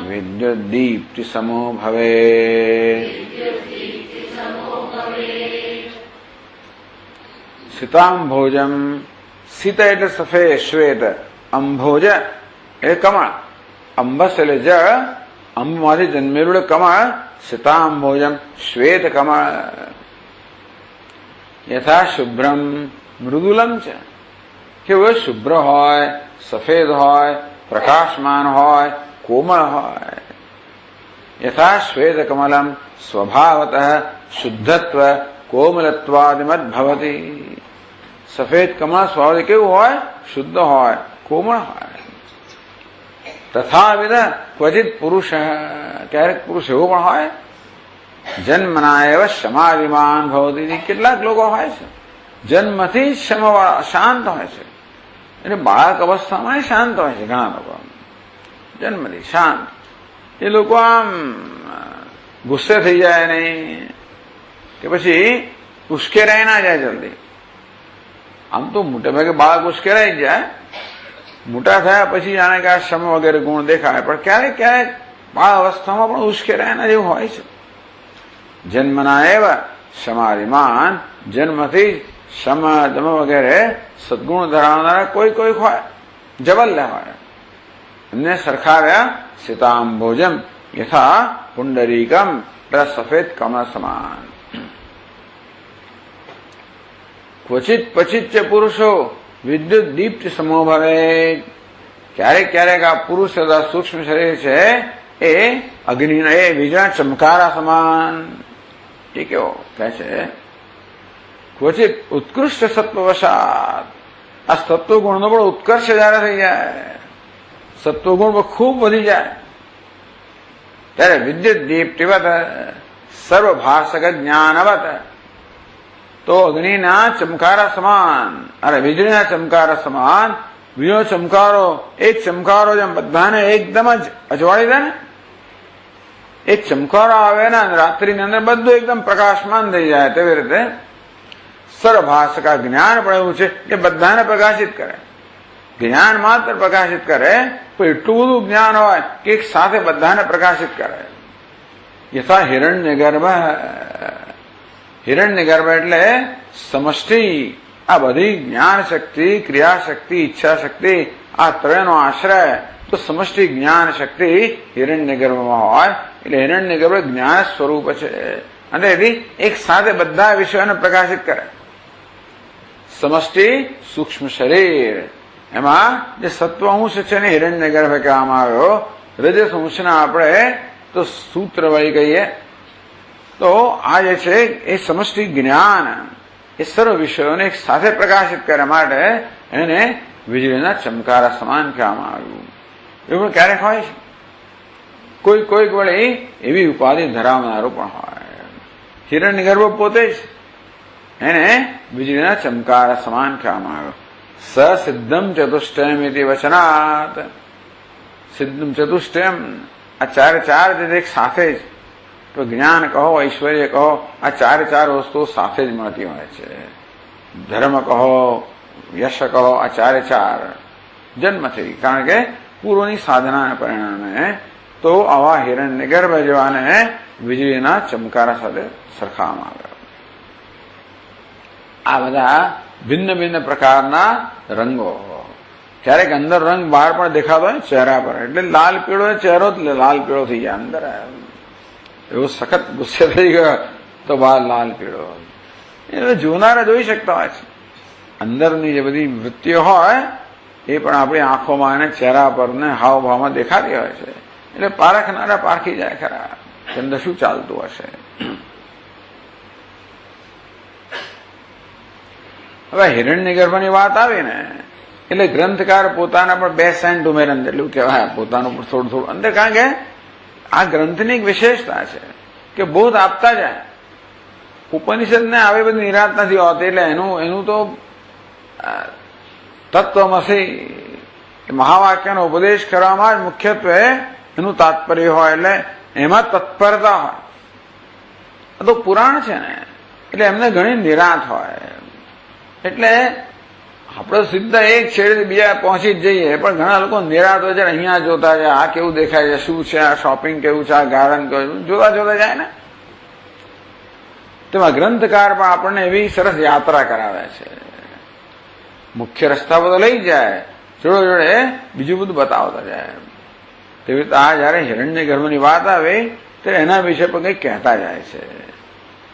વિદ્યુદ્દીપ્તિ સમો ભવેત. સિતાંભોજમ, સીત એટલે સફેદ શ્વેત, અંભોજ એ કમળ, અંબસ એટલે જળ, અંબમાંથી જન્મેલું કમળ, સિતાંભોજમ શ્વેત કમળ. યથા શુભ્રમ મૃદુલમ છે, કેવું શુભ્ર હોય, સફેદ હોય, પ્રકાશમાન હોય, કોમળ હોય. યથા શ્વેત કમલમ સ્વભાવત શુદ્ધત્વ કોમલત્વાદિમત ભવતી. સફેદ કમળ સ્વભાવ કેવું હોય? શુદ્ધ હોય, કોમળ હોય. તથાવિધ ક્વચિત પુરુષ, ક્યારેક પુરુષ એવો પણ હોય જન્મના એવ સમાધિમાન ભવતી. કેટલાક લોકો હોય છે જન્મથી ક્ષમવાળા, શાંત હોય છે. એટલે બાળક અવસ્થામાં શાંત હોય છે. ઘણા લોકો જન્મથી શાંત. એ લોકો આમ ગુસ્સે થઈ જાય નહીં, કે પછી ઉશ્કેરાય ના જાય જલ્દી. આમ તો મોટે ભાગે બાળક ઉશ્કેરાઈ જાય, મોટા થયા પછી જાણે કે આ સમ વગેરે ગુણ દેખાય, પણ ક્યારેક ક્યારેક બાળ અવસ્થામાં પણ ઉશ્કેરાય એના જેવું હોય છે. જન્મના એવા સમાધિમાન, જન્મથી સમ દમ વગેરે સદગુણ ધરાવનારા કોઈ કોઈ હોય, જબલ્ય હોય. એમને સરખાવ્યા સીતાંબોજમ યથા પુંડરીકમ સફેદ કમળ સમાન. ક્વચિત પચિત ચ પુરુષો વિદ્યુત દીપ્ત સમો ભવે. ક્યારેક ક્યારેક આ પુરુષ તથા સૂક્ષ્મ શરીર છે એ અગ્નિના એ વીજળા ચમકારા સમાન. એ કેવો કહે છે? ક્વચિત ઉત્કૃષ્ટ સત્વવશાત. આ સત્વગુણનો પણ ઉત્કર્ષ જયારે થઈ જાય, સત્વગુણ ખૂબ વધી જાય ત્યારે વિદ્યુત દીપ્તિવત સર્વભાષક જ્ઞાનવત. તો અગ્નિના ચમકારા સમાન અને વીજળીના ચમકારા સમાન, વીજળીનો ચમકારો એક ચમકારો જેમ બધાને એકદમ જ અજવાળી દે ને, એક ચમકારો આવે ને રાત્રિની અંદર બધું એકદમ પ્રકાશમાન થઈ જાય, તેવી રીતે સર્વભાષકા જ્ઞાન પણ એવું છે કે બધાને પ્રકાશિત કરે. જ્ઞાન માત્ર પ્રકાશિત કરે, પણ એટલું બધું જ્ઞાન હોય કે એક સાથે બધાને પ્રકાશિત કરે. યથા હિરણ્ય ગર્ભ. હિરણ્ય ગર્ભ એટલે સમષ્ટિ. આ બધી જ્ઞાન શક્તિ, ક્રિયા શક્તિ, ઈચ્છા શક્તિ, આ ત્રણનો આશ્રય તો સમષ્ટિ જ્ઞાન શક્તિ હિરણ્ય ગર્ભમાં હોય. એટલે હિરણ્ય ગર્ભ જ્ઞાન સ્વરૂપ છે અને એથી એક સાથે બધા વિષયોને પ્રકાશિત કરે. સમષ્ટિ સૂક્ષ્મ શરીર, એમાં જે સત્વ અંશ છે ને હિરણ્ય ગર્ભ કહેવામાં આવ્યો. રજસ અંશના આપણે તો સૂત્ર વળી કહીએ. તો આ જે છે એ સમષ્ટિ જ્ઞાન એ સર્વ વિષયોને એક સાથે પ્રકાશિત કરવા માટે એને વીજળીના ચમકારા સમાન કહેવામાં આવ્યું. એવું ક્યારેક હોય છે, કોઈ કોઈક વળી એવી ઉપાધિ ધરાવનારું પણ હોય. હિરણ્ય ગર્ભ પોતે જ એને વીજળીના ચમકારા સમાન કહેવામાં આવ્યો. સ સિદ્ધમ ચતુષ્ટયમ ઇતિ વચનાત. સિદ્ધમ ચતુષ્ટયમ, આ ચારે ચાર જે એક સાથે જ, તો જ્ઞાન કહો, ઐશ્વર્ય કહો, આ ચારે ચાર વસ્તુઓ સાથે જ મળતી હોય છે. ધર્મ કહો, યશ કહો, આ ચારે ચાર જન્મથી, કારણ કે પૂર્વની સાધનાના પરિણામે તો આવા હિરણ્ય ગર્ભ જેવાને વીજળીના ચમકારા સાથે સરખાવવામાં આવ્યા. આ બધા ભિન્ન ભિન્ન પ્રકારના રંગો. ક્યારેક અંદર રંગ બહાર પણ દેખાતો હોય ચહેરા પર, એટલે લાલ પીળો ચહેરો લાલ પીળો થઈ જાય. અંદર એવો સખત ગુસ્સે થઈ ગયો તો બહાર લાલ પીળો. એ જોનારા જોઈ શકતા હોય છે. અંદરની જે બધી વૃત્તિઓ હોય એ પણ આપણી આંખોમાં અને ચહેરા પર ને હાવભાવમાં દેખાતી હોય છે. એટલે પારખનારા પારખી જાય ખરા કે અંદર શું ચાલતું હશે. હવે હિરણ્ય ગર્ભની વાત આવી ને એટલે ગ્રંથકાર પોતાના પણ બે સેન્ટ ઉમેરે અંદર, એટલું કહેવાય પોતાનું પણ થોડું થોડું અંદર. કારણ કે આ ગ્રંથની એક વિશેષતા છે કે બોધ આપતા જાય. ઉપનિષદને આવી બધી નિરાત નથી હોતી, એટલે એનું તો તત્વમસી મહાવાક્યનો ઉપદેશ કરવામાં જ મુખ્યત્વે એનું તાત્પર્ય હોય, એટલે એમાં તત્પરતા હોય. આ તો પુરાણ છે ને, એટલે એમને ઘણી નિરાત હોય. એટલે આપણે સીધા એક છેડે બીજા પહોંચી જ જઈએ, પણ ઘણા લોકો નિરાત હોય છે. અહીંયા જોતા જાય, આ કેવું દેખાય છે, શું છે, આ શોપિંગ કેવું છે, આ ગાર્ડન કેવું, જોતા જોતા જાય ને. તેમાં ગ્રંથકાર પણ આપણને એવી સરસ યાત્રા કરાવે છે. મુખ્ય રસ્તા પર લઈ જાય, જોડે જોડે બીજું બધું બતાવતા જાય. તેવી રીતે આ જયારે હિરણ્ય ગર્ભની વાત આવે ત્યારે એના વિશે પણ કંઈક કહેતા જાય છે.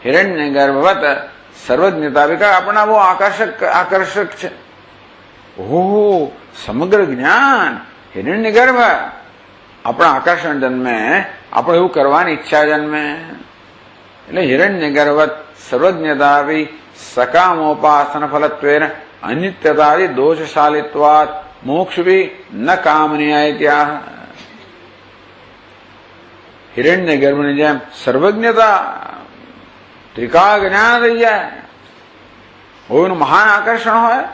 હિરણ્ય ગર્ભવત સર્વજ્ઞતા વિકાર આપણને બહુ આકર્ષક છે. ઓહો, સમગ્ર જ્ઞાન હિરણ્ય ગર્ભ આપણા આકર્ષણ જન્મે, આપણે એવું કરવાની ઈચ્છા જન્મે. એટલે હિરણ્ય ગર્ભવત સર્વજ્ઞતા સકામોપાસન ફલત્વેન અનિત્યતાદિ દોષશાલિત્વાત મોક્ષભી ન કામનીય ત્યાં. હિરણ્ય ગર્ભની જેમ સર્વજ્ઞતા, ત્રિકાળ જ્ઞાન થઈ જાય, એનું મહાન આકર્ષણ હોય.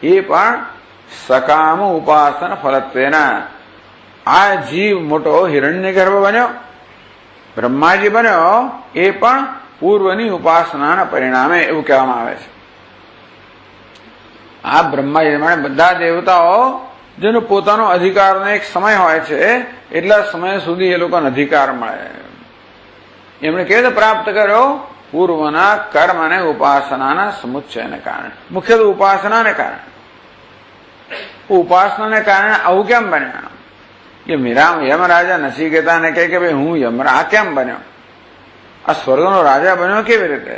એ પણ સકામ ઉપાસન ફલત્વેના. આ જીવ મોટો હિરણ્ય ગર્ભ બન્યો, બ્રહ્માજી બન્યો, એ પણ પૂર્વની ઉપાસનાના પરિણામે, એવું કહેવામાં આવે છે. આ બ્રહ્માજી માટે બધા દેવતાઓ જેનો પોતાનો અધિકારનો એક સમય હોય છે એટલા સમય સુધી એ લોકોને અધિકાર મળે. એમણે કેવી રીતે પ્રાપ્ત કર્યો? પૂર્વના કર્મ અને ઉપાસનાના સમુચ્ચયને કારણે, મુખ્યત્વે ઉપાસનાને કારણે. ઉપાસનાને કારણે આવું કેમ બન્યા કે યમરાજા નચિકેતાને કહે કે ભાઈ હું આ કેમ બન્યો? આ સ્વર્ગનો રાજા બન્યો કેવી રીતે?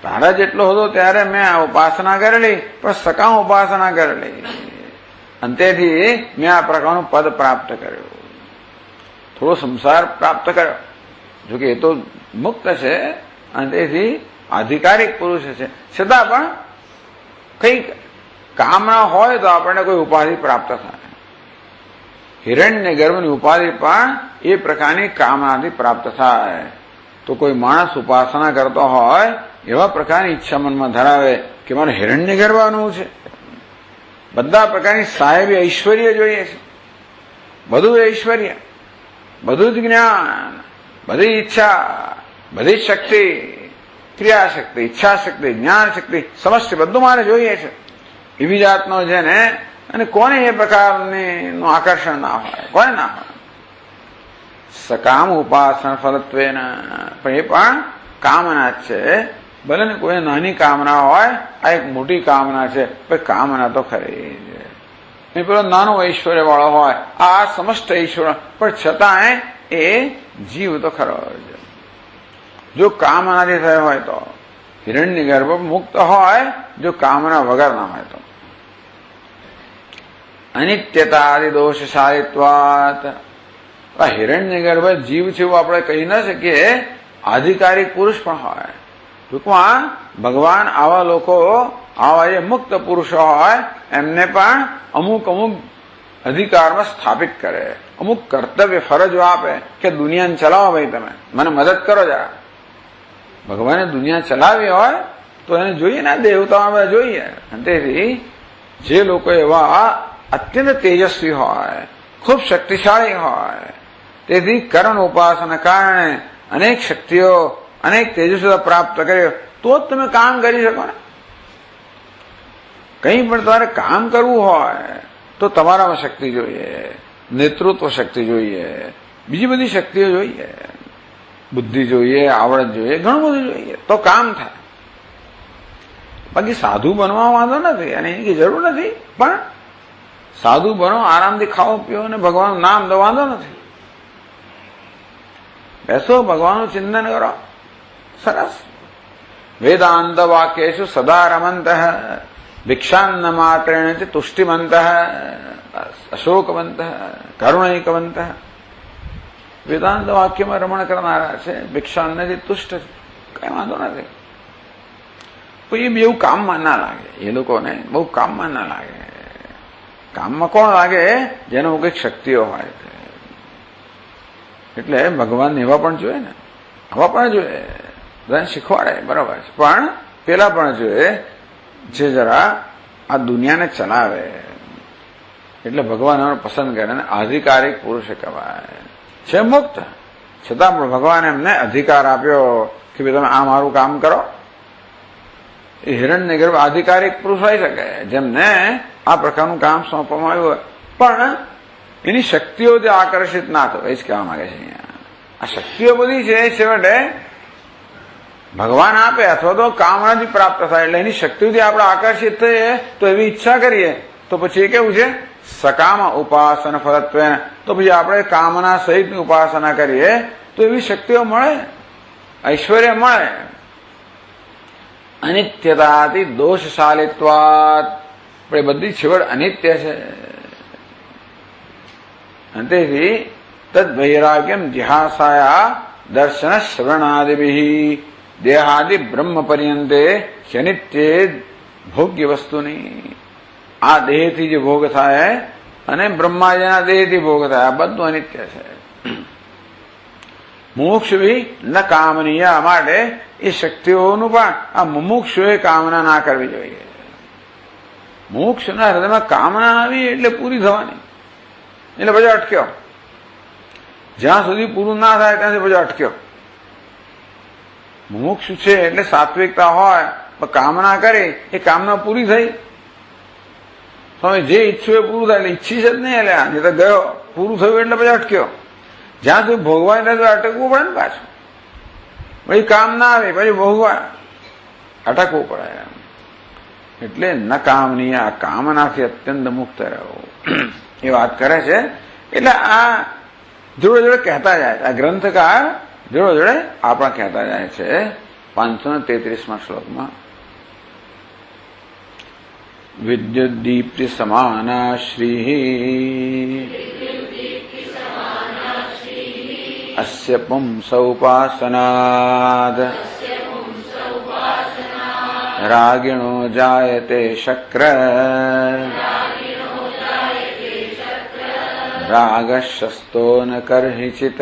તારા જેટલો હતો ત્યારે મેં આ ઉપાસના કરેલી, પણ સકામ ઉપાસના કરેલી, અને તેથી મેં આ પ્રકારનું પદ પ્રાપ્ત કર્યું, થોડો સંસાર પ્રાપ્ત કર્યો. જોકે એ તો મુક્ત છે અને તેથી આધિકારિક પુરુષ છે, છતાં પણ કઈક કામના હોય તો આપણને કોઈ ઉપાધિ પ્રાપ્ત થાય. હિરણ્ય ગર્ભની ઉપાધિ પણ એ પ્રકારની કામનાથી પ્રાપ્ત થાય. તો કોઈ માણસ ઉપાસના કરતો હોય એવા પ્રકારની ઈચ્છા મનમાં ધરાવે કે મારે હિરણ્ય ગર્ભ બનવું છે, બધા પ્રકારની સાહેબી ઐશ્વર્ય જોઈએ છે, બધું ઐશ્વર્ય, બધું જ જ્ઞાન, બધી ઈચ્છા, બધી શક્તિ, ક્રિયા શક્તિ, ઈચ્છા શક્તિ, જ્ઞાન શક્તિ, સમષ્ટિ બધું મારે જોઈએ છે. એવી જાતનો છે ને, અને કોને એ પ્રકારનું આકર્ષણ ના હોય? કોને ના હોય? સકામ ઉપાસના ફલત્વેન, પણ એ પણ કામના જ છે. ભલે ને કોઈ નાની કામના હોય, આ એક મોટી કામના છે, પણ કામના તો ખરી છે. એ પેલો નાનો ઐશ્વર્ય વાળો હોય, આ સમસ્ત ઐશ્વર્ય, પણ છતાંય એ જીવ તો ખરો છે. જો કામનાથી થયો હોય તો હિરણ્ય ગર્ભ મુક્ત હોય, જો કામના વગર ના હોય તો. અનિત્યતા દોષશાલિત્વાત, હિરણ્ય ગર્ભ જીવ છે એવું આપણે કહી ના શકીએ, આધિકારિક પુરુષ પણ હોય. ટૂંકમાં ભગવાન આવા લોકો, આવા જે મુક્ત પુરુષો હોય એમને પણ અમુક અધિકારમાં સ્થાપિત કરે, અમુક કર્તવ્ય ફરજો આપે કે દુનિયાને ચલાવો, ભાઈ તમે મને મદદ કરો જરા. ભગવાને દુનિયા ચલાવી હોય તો એને જોઈએ ને, દેવતાઓમાં જોઈએ. તેથી જે લોકો એવા અત્યંત તેજસ્વી હોય, ખૂબ શક્તિશાળી હોય, તેથી કર્મ ઉપાસના કારણે અનેક શક્તિઓ, અનેક તેજસ્વીતા પ્રાપ્ત કર્યો, તો જ તમે કામ કરી શકો ને. કંઈ પણ તમારે કામ કરવું હોય તો તમારામાં શક્તિ જોઈએ, નેતૃત્વ શક્તિ જોઈએ, બીજી બધી શક્તિઓ જોઈએ, બુદ્ધિ જોઈએ, આવડત જોઈએ, ઘણું બધું જોઈએ, તો કામ થાય. બાકી સાધુ બનવા વાંધો નથી અને એની જરૂર નથી, પણ સાધુ બનો, આરામથી ખાઓ પીઓ અને ભગવાનનું નામ દો, વાંધો નથી. બેસો, ભગવાનનું ચિંતન કરો, સરસ. વેદાંત વાક્યેષુ સદા રમંત, ભિક્ષાન્ન માત્રેણ તુષ્ટિમંત, અશોકવંત, કરુણૈકવંત. વેદાંત વાક્યમાં રમણ કરનારા છે, ભિક્ષાન્નથી તુષ્ટ છે, કઈ વાંધો નથી. પણ એ બહુ કામમાં ના લાગે, એ લોકોને બહુ કામમાં ના લાગે. કામમાં કોણ લાગે? જેનો કંઈક શક્તિઓ હોય. એટલે ભગવાન એવા પણ જોઈએ ને, આવા પણ જોઈએ, બધાને શીખવાડે, બરાબર છે, પણ પેલા પણ જોઈએ જે જરા આ દુનિયાને ચલાવે. એટલે ભગવાન એમને પસંદ કરે અને આધિકારિક પુરુષ કહેવાય છે. મુક્ત છતાં પણ ભગવાન એમને અધિકાર આપ્યો કે ભાઈ તમે આ મારું કામ કરો. એ હિરણ્ય ગર્ભ આધિકારિક પુરુષ હોઈ શકે જેમને આ પ્રકારનું કામ સોંપવામાં આવ્યું હોય, પણ એની શક્તિઓ જે આકર્ષિત ના થયો, એ જ કહેવા માંગે છે અહીંયા. આ શક્તિઓ બધી છે છેવટે ભગવાન આપે અથવા તો કામનાથી પ્રાપ્ત થાય. એટલે એની શક્તિઓથી આપણે આકર્ષિત થઈએ તો એવી ઈચ્છા કરીએ તો પછી એ કેવું છે? સકામ ઉપાસના ફલત્વે. તો પછી આપણે કામના સહિતની ઉપાસના કરીએ તો એવી શક્તિઓ મળે, ઐશ્વર્ય મળે. અનિત્યતાથી દોષશાલિત્વાત, પણ એ બધી છેવટ અનિત્ય છે. અને તેથી તદ વૈરાગ્યમ જિહાસાયા દર્શન શ્રવણાદિભિ દેહાદિ બ્રહ્મ પર્યંતે અનિત્યે ભોગ્ય વસ્તુની. આ દેહથી જે ભોગ થાય અને બ્રહ્માજીના દેહથી ભોગ થાય, આ બધું અનિત્ય છે. મુમુક્ષુભિ ન કામનીય, માટે એ શક્તિઓનું પણ આ મુમુક્ષુએ કામના ના કરવી જોઈએ. મુમુક્ષુના હૃદયમાં કામના આવી એટલે પૂરી થવાની, એટલે પછી અટક્યો. જ્યાં સુધી પૂરું ના થાય ત્યાં સુધી પછી અટક્યો. મુમુક્ષુ છે એટલે સાત્વિકતા હોય, પણ કામના કરી એ કામના પૂરી થઈ સ્વામી જે ઈચ્છું એ પૂરું થાય એટલે ઈચ્છી છે જ નહીં, એટલે આને તો ગયો પૂરું થયું એટલે પછી અટક્યો. જ્યાં સુધી ભોગવાય ને તો અટકવું પડે ને પાછું. પછી કામ ના આવે પછી ભોગવા અટકવું પડે. એટલે ન કામની આ કામનાથી અત્યંત મુક્ત રહો એ વાત કરે છે. એટલે આ જોડે જોડે કહેતા જાય આ ગ્રંથકાર જોડે જોડે આપણા કહેતા જાય છે 533માં શ્લોકમાં વિદ્યુદ્દીપ્તિ સમાના શ્રી અસ્ય પુંસૌપાસનાદ રાગિણો જાયતે શક્ર રાગશસ્તો ન કર્હિચિત.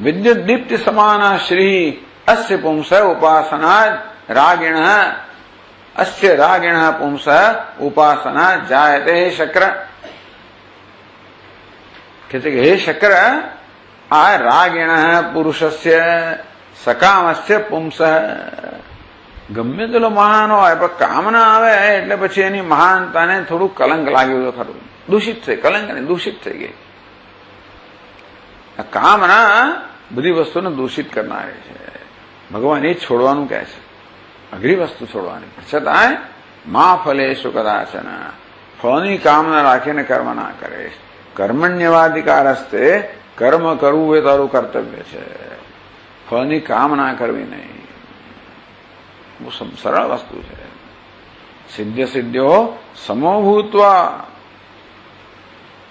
વિદ્યુદ્દીપ્તિ સમાના શ્રી અસ્ય પુંસ ઉપાસના રાગિણ અસ્ય રાગિણ પુંસ ઉપાસના જાયતે હે શક્ર. કહે છે કે હે શક્ર આ રાગિણ પુરુષસ્ય સકામસ્ય પુંસ ગમે તેલો મહાન હોય પણ કામના આવે એટલે પછી એની મહાનતાને થોડું કલંક લાગ્યું તો ખરું, દૂષિત થઈ, કલંક ને દૂષિત થઈ ગઈ. કામના બધી વસ્તુને દૂષિત કરનારી છે. ભગવાન એ છોડવાનું કહે છે, અઘરી વસ્તુ છોડવાની. છતાં મા ફલેશુ કદાચન ફળની કામના રાખીને કર્મ ના કરે. કર્મણ્યવાધિકાર હસ્તે કર્મ કરવું એ તારું કર્તવ્ય છે, ફળની કામના કરવી નહીં. બહુ સરળ વસ્તુ છે. સિદ્ધ સિદ્ધ્યો સમો ભૂત્વા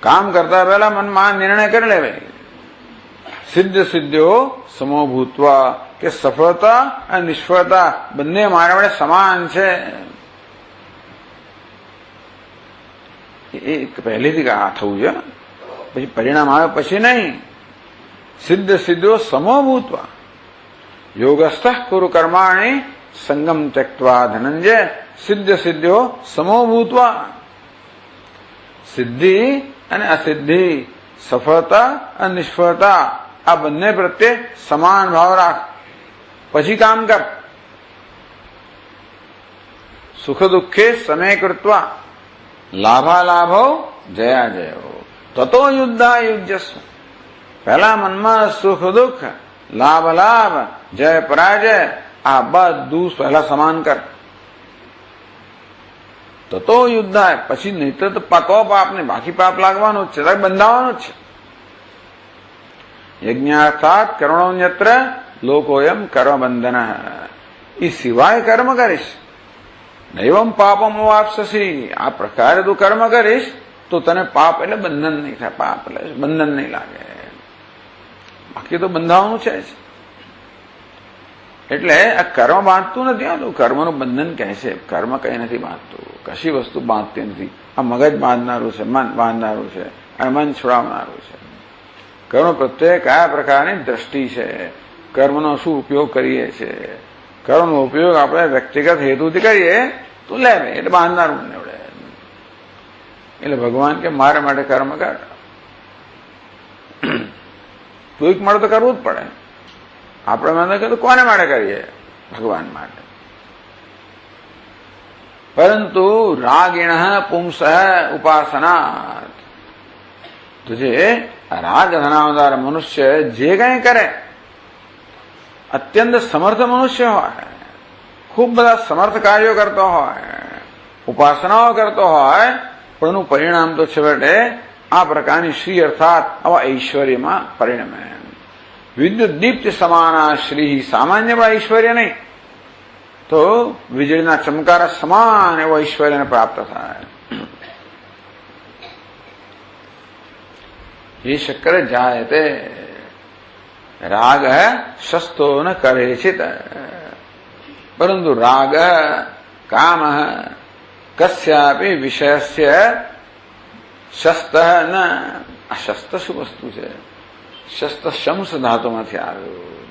કામ કરતા પહેલા મનમાં નિર્ણય કરી લેવે. સિદ્ધ સિદ્ધ્યો સમો ભૂત્વા કે સફળતા અને નિષ્ફળતા બંને મારા વડે સમાન છે. એ પહેલેથી આ થવું છે, પછી પરિણામ આવે પછી નહીં. સિદ્ધ સિદ્ધ્યો સમો ભૂત્વા યોગસ્થ કુરુ કર્માણી સંગમ ત્યક્ત્વા ધનંજય સિદ્ધ સિદ્ધ્યો સમો ભૂત્વા. સિદ્ધિ અને અસિદ્ધિ, સફળતા અને નિષ્ફળતા આ બંને પ્રત્યે સમાન ભાવ રાખ, પછી કામ કર. સુખ દુઃખે સમય કૃત્વા લાભાલાભો જયા જયો તતો યુદ્ધા યુજ્યસ્વ. પહેલા મનમાં સુખ દુઃખ, લાભ લાભ, જય પરાજય આ બધું પહેલા સમાન કર. તતો યુદ્ધાય પછી નહીતર તો પાપ ને બાકી પાપ લાગવાનું જ છે, બંધાવાનું જ છે. યજ્ઞાર્થાત કર્મણોન્યત્ર લોકોયમ કર્મ બંધન. એ સિવાય કર્મ કરીશ નૈવમ પાપમ વાપસી. આ પ્રકારે તું કર્મ કરીશ તો તને પાપ એટલે બંધન નહીં થાય, પાપ એટલે બંધન નહીં લાગે. બાકી તો બંધાવાનું છે જ. એટલે આ કર્મ બાંધતું નથી. આનું કર્મનું બંધન કહે છે. કર્મ કઈ નથી બાંધતું, કશી વસ્તુ બાંધતી નથી. આ મગજ બાંધનારું છે, મન બાંધનારું છે, અને મન છોડાવનારું છે. કર્મ પ્રત્યે કયા પ્રકારની દ્રષ્ટિ છે, કર્મનો શું ઉપયોગ કરીએ છીએ, કર્મનો ઉપયોગ આપણે વ્યક્તિગત હેતુથી કરીએ તો લે એટલે બાંધનારું નીવડે. એટલે ભગવાન કે મારા માટે કર્મ કર. કોઈક મળે તો કરવું જ પડે. આપણે મને કીધું કોને માટે કરીએ? ભગવાન માટે. પરંતુ રાગિણ પુંસ ઉપાસના તો જે રાગ ધરાવનાર મનુષ્ય જે કંઈ કરે, અત્યંત સમર્થ મનુષ્ય હોય, ખૂબ બધા સમર્થ કાર્યો કરતો હોય, ઉપાસનાઓ કરતો હોય, પણ એનું પરિણામ તો છેવટે આ પ્રકારની શ્રી અર્થાત આવા ઐશ્વર્યમાં પરિણમે. વિદ્યુત દીપ્તિ સમાના શ્રી, સામાન્ય પણ ઐશ્વર્ય નહીં તો વીજળીના ચમકારા સમાન એવો ઐશ્વર્યને પ્રાપ્ત થાય. ये शक्कर जायते राग शस्तो न करेचित. परंतु राग काम कस्यापि विषयस्य शस्त न. આ શસ્ત શું વસ્તુ છે? શસ્ત શંસ ધાતુમાંથી આવ્યું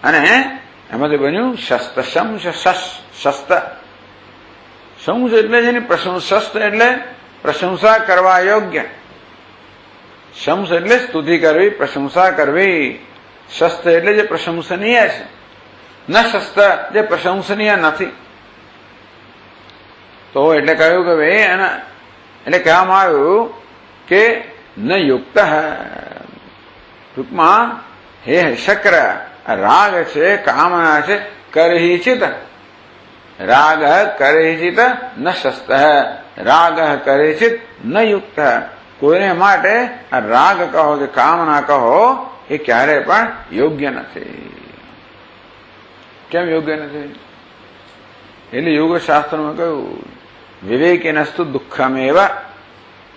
અને એમાંથી બન્યું શસ્ત. શંસ શસ્ત. શંસ એટલે જેની પ્રશંસા, એટલે પ્રશંસા કરવા યોગ્ય. શંસ એટલે સ્તુતિ કરવી, પ્રશંસા કરવી. શસ્ત્ર એટલે જે પ્રશંસનીય છે. ન શસ્ત્ર, જે પ્રશંસનીય નથી. તો એટલે કહ્યું કે ભાઈ એના એટલે કહેવામાં આવ્યું કે ન યુક્ત, ટૂંકમાં હે શક્ર, રાગ છે, કામના છે, કરહિચિત, રાગ કરહિચિત ન શસ્ત્ર, રાગ કરહિચિત ન યુક્ત. કોઈને માટે આ રાગ કહો કે કામના કહો એ ક્યારે પણ યોગ્ય નથી. કેમ યોગ્ય નથી? એટલે યોગ શાસ્ત્રમાં કહ્યું વિવેકીનસ્તુ દુઃખમેવ,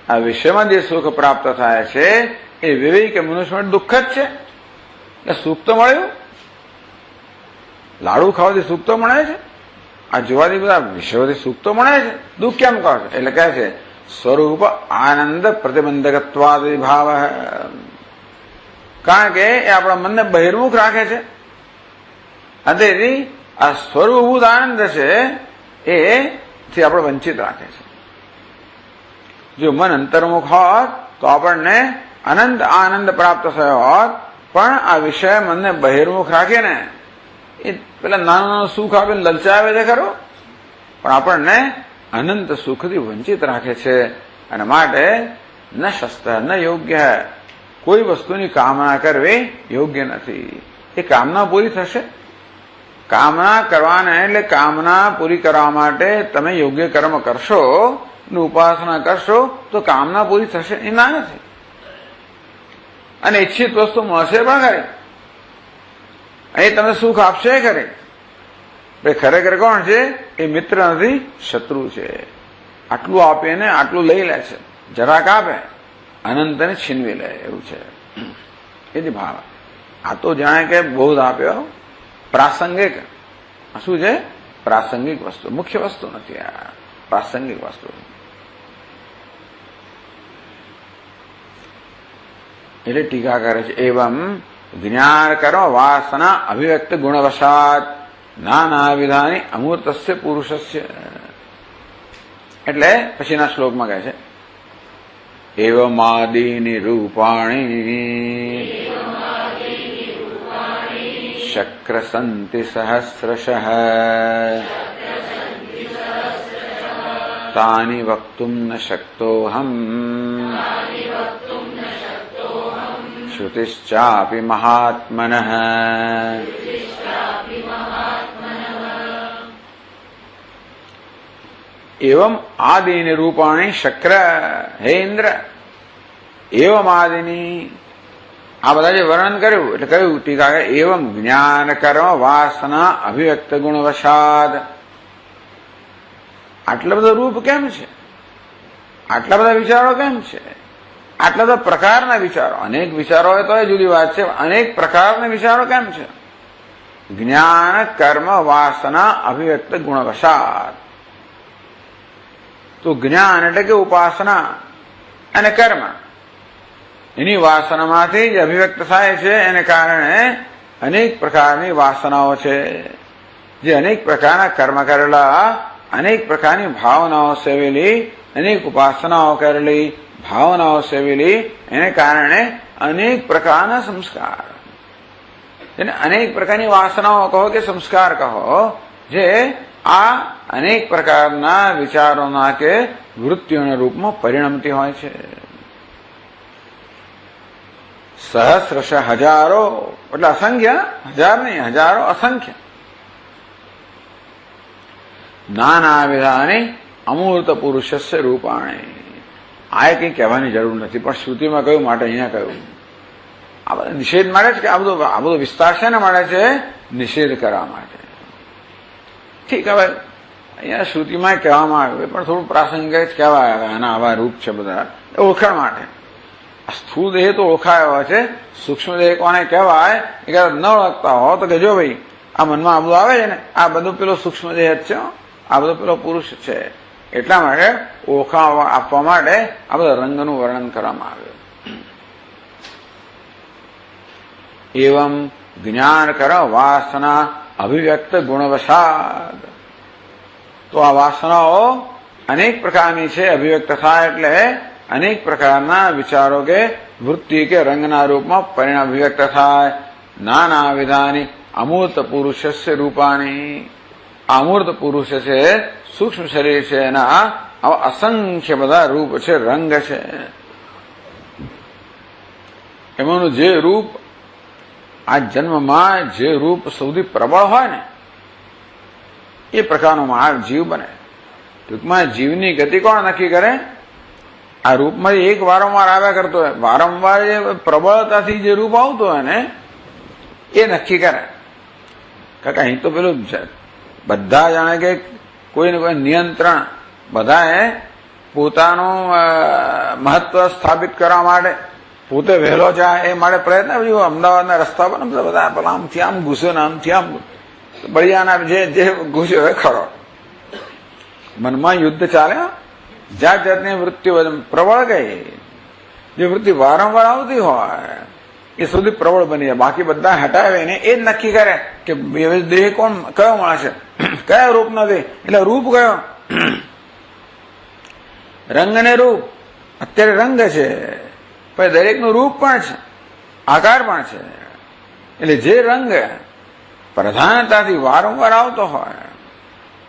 આ વિષયમાં જે સુખ પ્રાપ્ત થાય છે એ વિવેક મનુષ્ય માટે દુઃખ જ છે. એટલે સુખ તો મળ્યું, લાડુ ખાવાથી સુખ તો મળે છે, આ જોવાથી બધા વિષયોથી સુખ તો મળે છે, દુઃખ કેમ કહો છો? એટલે કહે છે સ્વરૂપ આનંદ પ્રતિબંધકત્વાદ ભાવ, કારણ કે એ આપણા મનને બહિર્મુખ રાખે છે. અને આ સ્વરૂપભૂત આનંદ છે એ થી આપણે વંચિત રાખે છે. જો મન અંતર્મુખ હોત તો આપણને અનંત આનંદ પ્રાપ્ત થયો હોત, પણ આ વિષય મનને બહિર્મુખ રાખે ને એ પેલા નાનું નાનું સુખ આપીને લલચાવે છે ખરો, પણ આપણને અનંત સુખથી વંચિત રાખે છે. અને માટે ન શસ્ત્ર ન યોગ્ય, કોઈ વસ્તુની કામના કરવી યોગ્ય નથી. એ કામના પૂરી થશે? કામના કરવાને એટલે કામના પૂરી કરવા માટે તમે યોગ્ય કર્મ કરશો ને ઉપાસના કરશો તો કામના પૂરી થશે? એ ના નથી. અને ઈચ્છિત વસ્તુ મળશે પણ ખરી, એ તમને સુખ આપશે ખરી. ભાઈ ખરેખર કોણ છે? એ મિત્ર નથી, શત્રુ છે. આટલું આપે ને આટલું લઈ લે છે, જરાક આપે અનંતને છીનવી લે, એવું છે. એથી ભાવ આ તો જાણે કે બૌદ્ધ આપ્યો, પ્રાસંગિક. શું છે? પ્રાસંગિક વસ્તુ, મુખ્ય વસ્તુ નથી. આ પ્રાસંગિક વસ્તુ. એટલે ટીકા કરે છે એવમ જ્ઞાન કરો વાસના અભિવ્યક્ત ગુણવશાત નાના વિધાની અમૂર્તસ્ય પુરુષસ્ય. એટલે પછીના શ્લોકમાં કહે છે એવમાદીની રૂપાણી શક્ર સંતિ સહસ્રશઃ તાની વક્તુમ ન શક્તોહમ શ્રુતિશ્ચાપી મહાત્મનઃ. એવમ આદિની રૂપાણી શક્ર, હે ઇન્દ્ર, એવમ આદિની, આ બધા જે વર્ણન કર્યું એટલે કહ્યું ટીકા એવમ જ્ઞાન કર્મ વાસના અભિવ્યક્ત ગુણવશાદ. આટલા બધા રૂપ કેમ છે? આટલા બધા વિચારો કેમ છે? આટલા બધા પ્રકારના વિચારો, અનેક વિચારો હોય તો એ જુદી વાત છે, અનેક પ્રકારના વિચારો કેમ છે? જ્ઞાન કર્મ વાસના અભિવ્યક્ત ગુણવશાદ. તો જ્ઞાન એટલે કે ઉપાસના અને કર્મ, એની વાસનામાંથી જ અભિવ્યક્ત થાય છે. એને કારણે અનેક પ્રકારની વાસનાઓ છે, જે અનેક પ્રકારના કર્મ કરેલા, અનેક પ્રકારની ભાવનાઓ સેવેલી, અનેક ઉપાસનાઓ કરેલી, ભાવનાઓ સેવેલી, એને કારણે અનેક પ્રકારના સંસ્કાર, એને અનેક પ્રકારની વાસનાઓ કહો કે સંસ્કાર કહો, જે આ અનેક પ્રકારના વિચારોના કે વૃત્તિઓના રૂપમાં પરિણમતી હોય છે. સહસ્રશ, હજારો, એટલે અસંખ્ય, હજાર નહીં, હજારો, અસંખ્ય નાના વિધાની અમૂર્ત પુરુષસ્ય રૂપાણી. આ કંઈ કહેવાની જરૂર નથી, પણ શ્રુતિમાં કહ્યું માટે અહીંયા કહ્યું. આ બધા નિષેધ માટે જ કે આ બધો વિસ્તાર છે ને માટે છે, નિષેધ કરવા માટે. ઠીક, હવે અહીંયા શ્રુતિમાં કહેવામાં આવ્યું પણ થોડું પ્રાસંગિક જ કહેવાય. આના આવા રૂપ છે બધા ઓળખાણ માટે. સ્થૂળ દેહ તો ઓળખાયો છે, સૂક્ષ્મ દેહ કોને કહેવાય એ ન ઓળખતા હો તો કે જો ભાઈ આ મનમાં આ બધું આવે છે ને, આ બધું પેલો સૂક્ષ્મ દેહ જ છે, આ બધો પેલો પુરુષ છે. એટલા માટે ઓળખાણ આપવા માટે આ બધા રંગનું વર્ણન કરવામાં આવ્યું. એવમ જ્ઞાન કર વાસના અભિવ્યક્ત ગુણવશાદ. તો આ વાસનાઓ અનેક પ્રકારની છે, અભિવ્યક્ત થાય એટલે અનેક પ્રકારના વિચારો કે વૃત્તિ કે રંગના રૂપમાં પરિણામ અભિવ્યક્ત થાય. નાના વિધાની અમૂર્ત પુરુષસ્ય રૂપાણી. અમૂર્ત પુરુષ છે, સૂક્ષ્મ શરીર છે, એના આવા અસંખ્ય બધા રૂપ છે, રંગ છે. એમાંનું જે રૂપ આ જન્મમાં જે રૂપ સૌથી પ્રબળ હોય ને એ પ્રકારનો માર્ગ જીવ બને. ટૂંકમાં જીવની ગતિ કોણ નક્કી કરે? આ રૂપમાં એક વારંવાર આવ્યા કરતો હોય, વારંવાર જે પ્રબળતાથી જે રૂપ આવતું હોય ને એ નક્કી કરે. કારણ કે અહીં તો પેલું બધા જાણે કે કોઈને કોઈ નિયંત્રણ, બધાએ પોતાનું મહત્વ સ્થાપિત કરવા માટે પોતે વહેલો જાય એ માટે પ્રયત્ન. અમદાવાદના રસ્તા પર બધા પેલા આમથી આમ ઘૂસ્યો ને આમથી આમ બળિયાના જે ઘૂસ્યો એ ખરો. મનમાં યુદ્ધ ચાલે, જાત જાતની વૃત્તિઓ પ્રબળ ગઈ. જે વૃત્તિ વારંવાર આવતી હોય એ સુધી પ્રબળ બની જાય. બાકી બધા હટાવે ને એ જ નક્કી કરે કે દેહ કોણ કયો મળે છે, કયા રૂપ નથી. એટલે રૂપ કયો? રંગ ને રૂપ. અત્યારે રંગ છે, પણ દરેકનું રૂપ પણ છે, આકાર પણ છે. એટલે જે રંગ પ્રધાનતાથી વારંવાર આવતો હોય,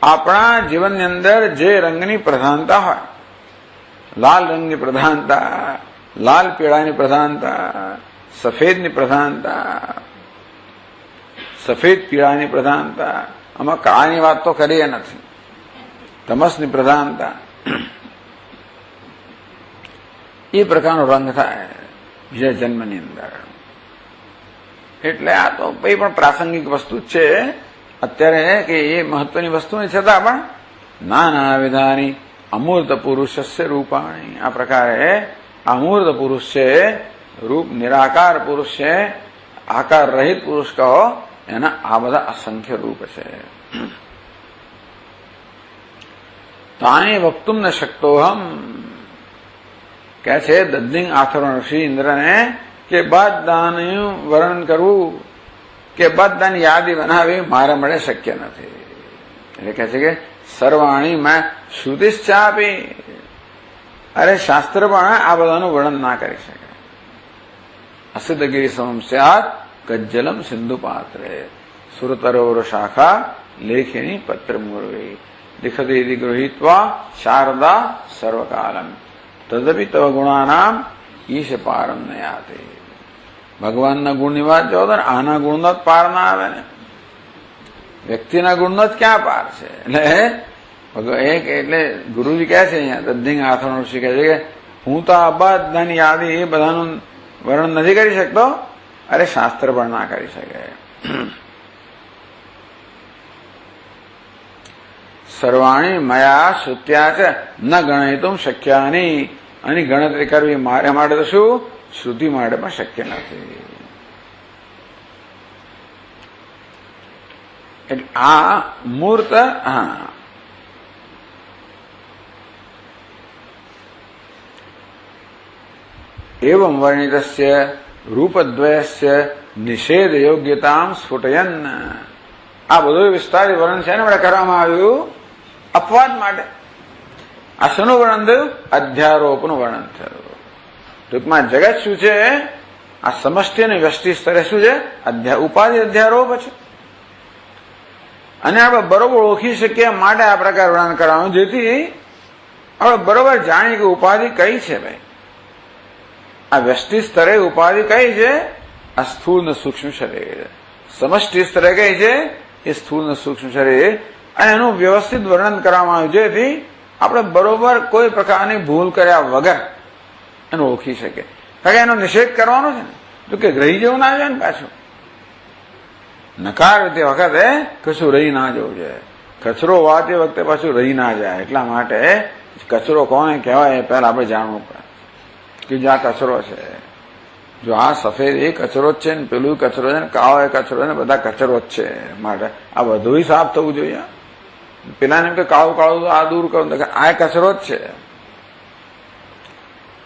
આપણા જીવનની અંદર જે રંગની પ્રધાનતા હોય, લાલ રંગની પ્રધાનતા, લાલ પીળાની પ્રધાનતા, સફેદની પ્રધાનતા, સફેદ પીળાની પ્રધાનતા, આમાં કાળાની વાત તો કરીએ નથી, તમસની પ્રધાનતા, એ પ્રકારનો રંગ થાય બીજા જન્મની અંદર. એટલે આ તો કઈ પણ પ્રાસંગિક વસ્તુ જ છે અત્યારે, કે એ મહત્વની વસ્તુ નહીં, છતાં પણ નાના વિધાની અમૂર્ત પુરુષસ્ય રૂપાણી. આ પ્રકારે અમૂર્ત પુરુષ છે, રૂપ નિરાકાર પુરુષ છે, આકાર રહિત પુરુષ કહો, એના આ બધા અસંખ્ય રૂપ છે. તાની વક્તુમ ન શક્તોહમ કે છે દદ્ધિંગ આથર્વણ ઋષિ ઇન્દ્રને કે બધાનું વર્ણન કરવું, કે બધાની યાદી બનાવી મારા મળે શક્ય નથી. એટલે કહે છે કે સર્વાણી મેં શ્રુતિશ્ચાપી, અરે શાસ્ત્ર પણ આ બધાનું વર્ણન ના કરી શકે. અસિદ્ધગીરી સમમ સ્યાત કજ્જલમ સિંધુ પાત્રે સુરતરોવર શાખા લેખિણી પત્ર મૂર્વે લિખતી ગૃહીત્વા શારદા સર્વકાલમ તદપી તવ ગુણાનામ ઈશ પારમ ન યાતે. ભગવાનના ગુણની વાત જો તો આના ગુણનો જ પાર ના આવે ને, વ્યક્તિના ગુણનો જ ક્યાં પાર છે. એટલે ગુરુજી કહે છે અહીંયા દદ્ધિંગ આથર્વણ ઋષિ કહે છે કે હું તો આ બધાની યાદી એ બધાનું વર્ણન નથી કરી શકતો. અરે શાસ્ત્ર પણ ના કરી શકે. સર્વાણી મયા શ્રુત્યા છે ન ગણિતું શક્યાની. આની ગણતરી કરવી મારે માટે તો શું, શ્રુતિ માટે પણ શક્ય નથી. એટલે આ મૂર્ત એવં વર્ણિતસ્ય રૂપદ્વયસ્ય નિષેધ યોગ્યતામ સ્ફુટયન. આ બધું વિસ્તારિત વર્ણન છે ને આપણે કરવામાં આવ્યું અપવાદ માટે. આ શેનું વર્ણન થયું? અધ્યારોપનું વર્ણન થયું. ટૂંકમાં જગત શું છે? આ સમષ્ટિ અને વ્યષ્ટિ સ્તરે શું છે? ઉપાધિ અધ્યારોપ છે. અને આપણે બરોબર ઓળખી શકીએ માટે આ પ્રકાર વર્ણન કરવાનું, જેથી આપણે બરોબર જાણીએ કે ઉપાધિ કઈ છે. ભાઈ આ વ્યષ્ટિ સ્તરે ઉપાધિ કઈ છે? આ સ્થૂળ ને સૂક્ષ્મ શરીર. સમષ્ટિ સ્તરે કઈ છે? એ સ્થૂળ ને સૂક્ષ્મ શરીર. અને એનું વ્યવસ્થિત વર્ણન કરવામાં આવ્યું, જેથી આપણે બરોબર કોઈ પ્રકારની ભૂલ કર્યા વગર એને ઓળખી શકીએ. કારણ કે એનો નિષેધ કરવાનો છે ને, તો કે રહી જવું ના જાય ને પાછું. નકાર તે વખતે કશું રહી ના જવું જોઈએ. કચરો વાતે વખતે પાછું રહી ના જાય. એટલા માટે કચરો કોને કહેવાય એ પહેલા આપણે જાણવું પડે કે જે આ કચરો છે. જો આ સફેદ એ કચરો જ છે ને, પેલું કચરો છે ને, કાળો એ કચરો છે ને, બધા કચરો જ છે. માટે આ બધું સાફ થવું જોઈએ. પેલાને એમ કે કાળું કાળું આ દૂર કરું, આ કચરો જ છે.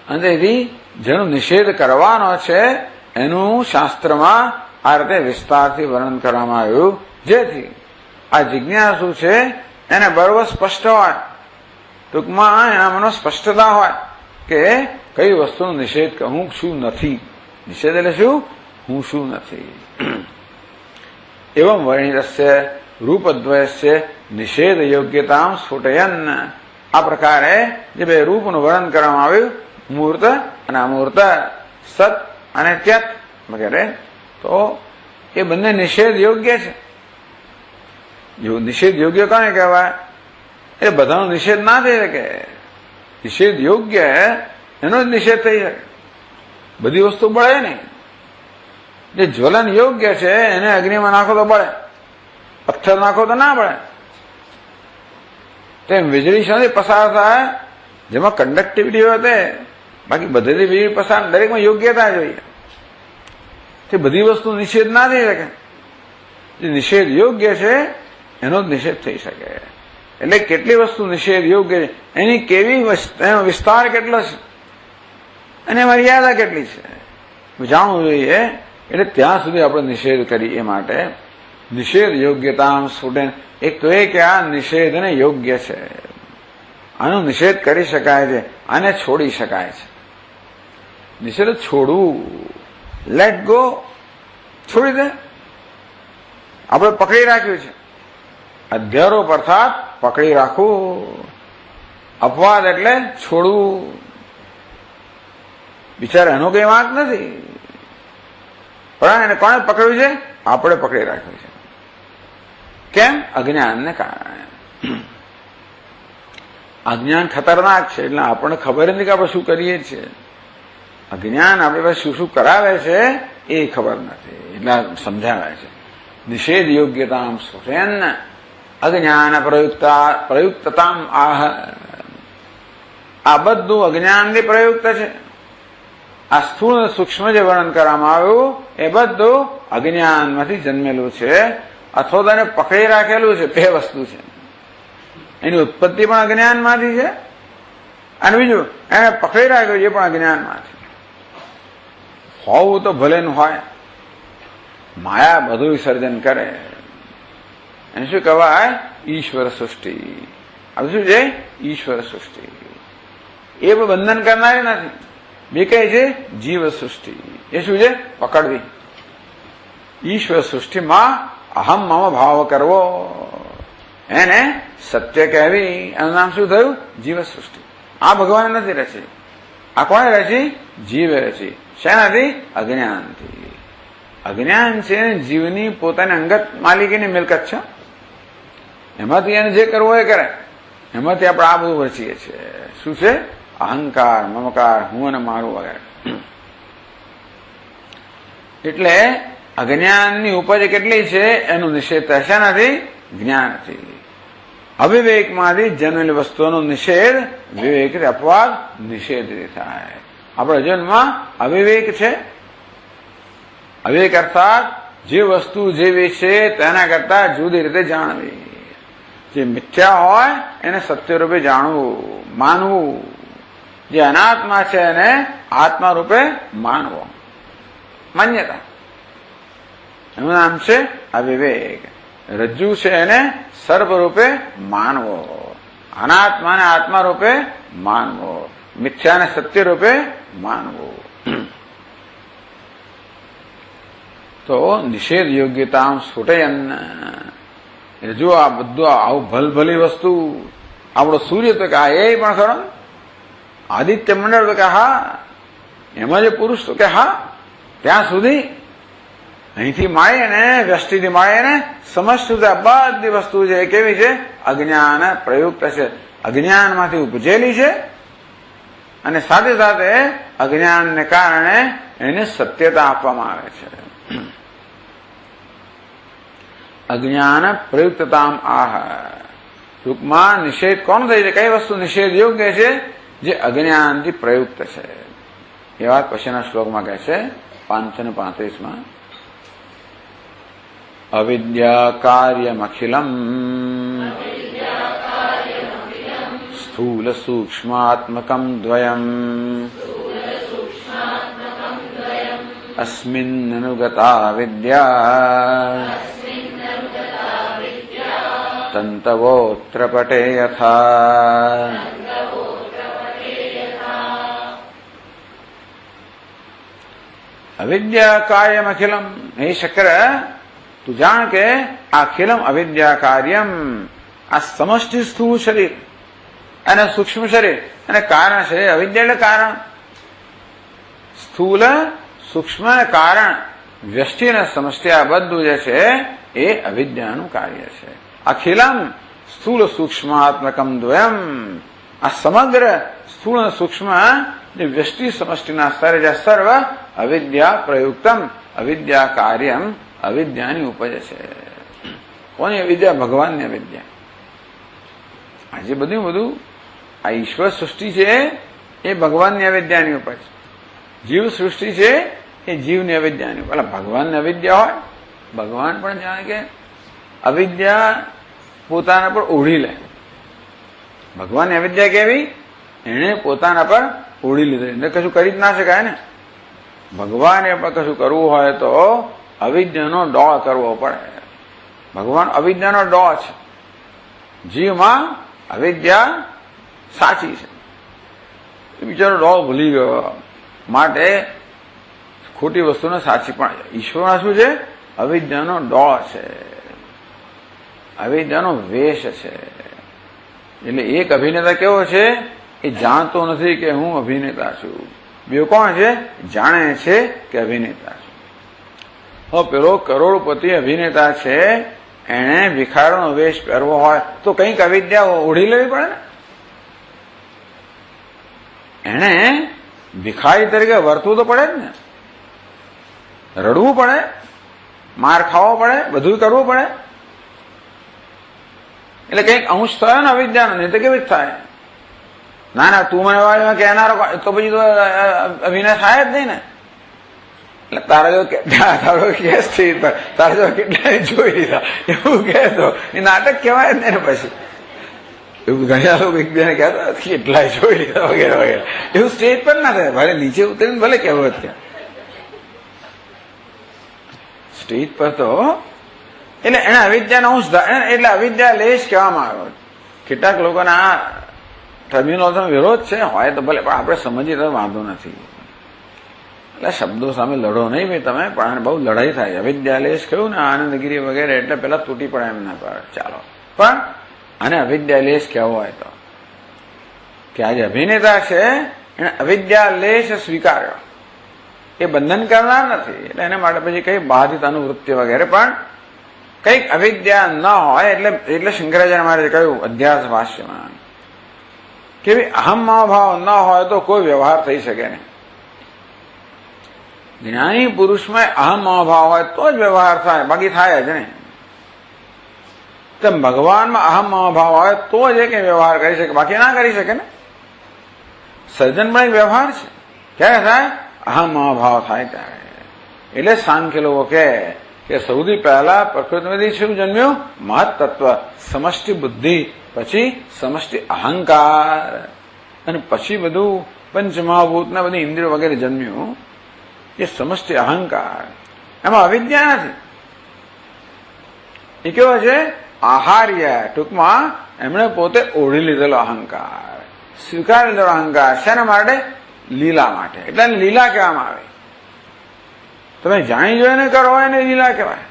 અને તેથી જેનો નિષેધ કરવાનો છે એનું શાસ્ત્રમાં આ રીતે વિસ્તારથી વર્ણન કરવામાં આવ્યું, જેથી આ જિજ્ઞાસુ છે એને બરોબર સ્પષ્ટ હોય. ટૂંકમાં એના મનમાં સ્પષ્ટતા હોય કે કઈ વસ્તુનો નિષેધ, હું શું નથી. નિષેધ એટલે શું? હું શું નથી. એવં વર્ણિતસ્ય રૂપદ્વયસ્ય નિષેધ યોગ્યતા સ્ફુટયન. આ પ્રકારે જે બે રૂપનું વર્ણન કરવામાં આવ્યું, મૂર્ત અને અમૂર્ત, સત અને ત્યત વગેરે, તો એ બંને નિષેધ યોગ્ય છે. નિષેધ યોગ્ય કોને કહેવાય? એ બધાનો નિષેધ ના થઈ શકે. નિષેધ યોગ્ય એનો જ નિષેધ થઈ શકે. બધી વસ્તુ બળે નહીં. જે જ્વલન યોગ્ય છે એને અગ્નિમાં નાખો તો બળે, પથ્થર નાખો તો ના બળે. તેમ વીજળી શાથી પસાર થાય, જેમાં કંડક્ટિવિટી હોય તે, બાકી બધેથી વીજળી પસાર, દરેકમાં યોગ્યતા જોઈએ. તે બધી વસ્તુ નિષેધ ના થઈ શકે. જે નિષેધ યોગ્ય છે એનો જ નિષેધ થઈ શકે. એટલે કેટલી વસ્તુ નિષેધ યોગ્ય છે, એની કેવી, એનો વિસ્તાર કેટલો છે, અને મર્યાદા કેટલી છે જાણવું જોઈએ. એટલે ત્યાં સુધી આપણે નિષેધ કરી. એ માટે નિષેધ યોગ્યતા સ્ફુટન. એક તો એ કે આ નિષેધને યોગ્ય છે, આનો નિષેધ કરી શકાય છે, આને છોડી શકાય છે. નિષેધ છોડવું, લેટ ગો, છોડી દે. આપણે પકડી રાખ્યું છે, અધ્યારોપ અર્થાત પકડી રાખવું. અપવાદ એટલે છોડવું. બિચારા એનો કઈ વાંક નથી, પણ એને કોણે પકડ્યું છે? આપણે પકડી રાખ્યું છે. કેમ? અજ્ઞાનને કારણે. અજ્ઞાન ખતરનાક છે. એટલે આપણને ખબર નથી કે આપણે શું કરીએ છીએ. અજ્ઞાન આપણે પાસે શું શું કરાવે છે એ ખબર નથી, એટલે સમજાવે છે. નિષેધ યોગ્યતા સ્ફુટન અજ્ઞાન પ્રયુક્તતામ આહ. આ બધું અજ્ઞાનથી પ્રયુક્ત છે. આ સ્થૂળ અને સૂક્ષ્મ જે વર્ણન કરવામાં આવ્યું એ બધું અજ્ઞાનમાંથી જન્મેલું છે, અથવા તો એને પકડી રાખેલું છે. બે વસ્તુ છે. એની ઉત્પત્તિ પણ અજ્ઞાનમાંથી છે, અને બીજું એને પકડી રાખ્યું એ પણ અજ્ઞાનમાંથી. હોવું તો ભલે ન હોય, માયા બધું વિસર્જન કરે. એને શું કહેવાય? ઈશ્વર સૃષ્ટિ. આ શું છે? ઈશ્વર સૃષ્ટિ. એ પણ બંધન કરનારી નથી. બે કઈ છે? જીવ સૃષ્ટિ. એ શું છે? પકડવી. ઈશ્વર સૃષ્ટિમાં અહમ મમ ભાવ કરવો, એને સત્ય કહેવી. એનું નામ શું થયું? જીવ સૃષ્ટિ. આ ભગવાન નથી રચી. આ કોણે રચી? જીવે રચી. શેનાથી? અજ્ઞાનથી. અજ્ઞાન છે જીવની પોતાની અંગત માલિકીની મિલકત છે. એમાંથી એને જે કરવો એ કરે. એમાંથી આપણે આ બધું રચીએ છીએ. શું છે? અહંકાર, મમકાર, હું અને મારું વગેરે. એટલે અજ્ઞાનની ઉપજ કેટલી છે એનો નિષેધ થાય. શેનાથી? જ્ઞાનથી. અવિવેકમાંથી જન્મેલી વસ્તુઓનો નિષેધ વિવેક અપવાદ નિષેધ થાય. આપણા જન્મમાં અવિવેક છે. અવિવેક અર્થાત જે વસ્તુ જેવી છે તેના કરતા જુદી રીતે જાણવી. જે મિથ્યા હોય એને સત્ય રૂપે જાણવું, માનવું. જે અનાત્મા છે એને આત્મા રૂપે માનવો, માન્યતા. એનું નામ છે અવિવેક. રજ્જુ છે એને સર્પ રૂપે માનવો, અનાત્માને આત્મા રૂપે માનવો, મિથ્યાને સત્ય રૂપે માનવો. તો નિષેધ યોગ્યતા સ્ફુટયન. જો આ બધું આવું ભલભલી વસ્તુ, આપણો સૂર્ય તો કે હા, એ પણ ખરો. આદિત્ય મંડળ તો કે હા, એમાં જે પુરુષ તો કે હા. ત્યાં સુધી અહીંથી માળીએ ને, વ્યષ્ટિથી માળીએ ને સમજ સુધી આ બધી વસ્તુ છે એ કેવી છે? અજ્ઞાન પ્રયુક્ત છે. અજ્ઞાનમાંથી ઉપજેલી છે, અને સાથે સાથે અજ્ઞાનને કારણે એને સત્યતા આપવામાં આવે છે. અજ્ઞાન પ્રયુક્તતામ આહ. ટૂંકમાં નિષેધ કોણ થઈ છે? કઈ વસ્તુ નિષેધ યોગ્ય છે? જે અજ્ઞાનથી પ્રયુક્ત છે. એ વાત પછીના શ્લોકમાં કહે છે 535માં. અવિદ્યા કાર્યમખિલમ સ્થૂલ સૂક્ષ્માત્મકમ દ્વયમ અસ્મિન્નનુગતા વિદ્યા તંતવોત્ર પટે યથા. અવિદ્યા કાર્યમખિલમ. હે શક્ર, તું જાણ કે અખિલમ અવિદ્યા કાર્યમ, આ સમષ્ટિ સ્થૂળ શરીર અને સૂક્ષ્મ શરીર અને કારણ શરીર, અવિદ્યા એટલે કારણ, સ્થૂલ સૂક્ષ્મ કારણ, વ્યષ્ટિ અને સમષ્ટિ આ બધું જે છે એ અવિદ્યાનું કાર્ય છે. અખિલમ સ્થૂળ સૂક્ષ્માત્મકમ દ્વયમ, આ સમગ્ર સ્થૂળ અને સૂક્ષ્મ જે વ્યષ્ટિ સમષ્ટિના સ્તરે જે સર્વ અવિદ્યા પ્રયુક્તમ, અવિદ્યા કાર્યમ, અવિદ્યાની ઉપજ છે. કોની અવિદ્યા? ભગવાનની અવિદ્યા. આજે બધું આ ઈશ્વર સૃષ્ટિ છે એ ભગવાનની અવિદ્યાની ઉપજ, જીવ સૃષ્ટિ છે એ જીવની અવિદ્યાની ઉપજ. ભગવાનની અવિદ્યા હોય, ભગવાન પણ જાણે કે અવિદ્યા પોતાના પર ઓઢી લે. ભગવાનની અવિદ્યા કેવી? એને પોતાના પર ઓઢી લીધે, એટલે કશું કરી જ ના શકાય ને. ભગવાને પણ કશું કરવું હોય તો અવિદ્યાનો ડો કરવો પડે. ભગવાન અવિદ્યાનો ડો છે, જીવમાં અવિદ્યા સાચી છે, એ બિચારો ડો ભૂલી ગયો, માટે ખોટી વસ્તુને સાચી. પણ ઈશ્વરમાં શું છે? અવિદ્યાનો ડો છે, અવિદ્યાનો વેશ છે. એટલે એક અભિનેતા કેવો છે? એ જાણતો નથી કે હું અભિનેતા છું. બે કોણ છે? જાણે છે કે અભિનેતા છું. હવે પેલો કરોડપતિ અભિનેતા છે, એને ભિખારીનો વેશ પહેરવો હોય તો કંઈક અવિદ્યા ઓઢી લેવી પડે ને. એને ભિખારી તરીકે વર્તવું તો પડે જ ને, રડવું પડે, માર ખાવો પડે, બધું કરવું પડે. એટલે કંઈક અંશ થયો ને અવિદ્યાનો, નહીં તો કેવી થાય? ના તું મને કહેનારો તો પછી તો અભિનય થાય જ નહીં ને. એટલે તારા જો કેટલાય જોઈ લીધા એવું કહેતો એ નાટક કહેવાય જ ને. પછી એવું ઘણા લોકો એકબીજાને કહેતા કેટલાય જોઈ લીધા વગેરે વગેરે, એવું સ્ટેજ પર ના થાય. ભલે નીચે ઉતરીને ભલે કહેવું ત્યાં સ્ટેજ પર તો. એટલે એને અવિદ્યાનો અંશ, એટલે અવિદ્યા લેશ કહેવામાં આવ્યો. કેટલાક લોકોના આ ટર્મિનોલોજીનો વિરોધ છે, હોય તો ભલે, પણ આપણે સમજીએ તો વાંધો નથી. એટલે શબ્દો સામે લડો નહીં ભાઈ તમે, પણ બહુ લડાઈ થાય. અવિદ્યા લેશ કહ્યું ને આનંદગીરી વગેરે, એટલે પેલા તૂટી પડે એમ ના પડે. ચાલો, પણ આને અવિદ્યા લેશ કહેવો હોય તો કે આજે અભિનેતા છે એને અવિદ્યા લેશ સ્વીકાર્યો, એ બંધન કરનાર નથી. એટલે એને માટે પછી કઈ બાધિત અનુવૃત્તિ વગેરે, પણ કઈક અવિદ્યા ન હોય એટલે શંકરાચાર્ય મહારાજે કહ્યું અધ્યાસ ભાષ્યમાં કે અહમ ભાવ ન હોય તો કોઈ વ્યવહાર થઈ શકે નહીં. જ્ઞાની પુરુષમાં અહમ ભાવ હોય તો જ વ્યવહાર થાય, બાકી થાય જ નહીં. તેમ ભગવાનમાં અહમ ભાવ હોય તો જ એ વ્યવહાર કરી શકે, બાકી ના કરી શકે ને. સર્જન પણ એક વ્યવહાર છે. ક્યારે થાય? અહમ ભાવ થાય ત્યારે. એટલે સાંખ્ય લોકો કે સૌથી પહેલા પ્રકૃતિમાંથી શું જન્મ્યું? મહત તત્વ, સમષ્ટિ બુદ્ધિ, પછી સમષ્ટિ અહંકાર, અને પછી બધું પંચમહાભૂતના બધી ઇન્દ્રિયો વગેરે જન્મ્યું. એ સમષ્ટિ અહંકાર, એમાં અવિદ્યા નથી. એ કેવો છે? આહાર્ય. ટૂંકમાં એમણે પોતે ઓઢી લીધેલો અહંકાર, સ્વીકારી લીધેલો અહંકાર. શેના માટે? લીલા માટે. એટલે લીલા કહેવામાં આવે. તમે જાણી જોઈને કરો એને લીલા કહેવાય.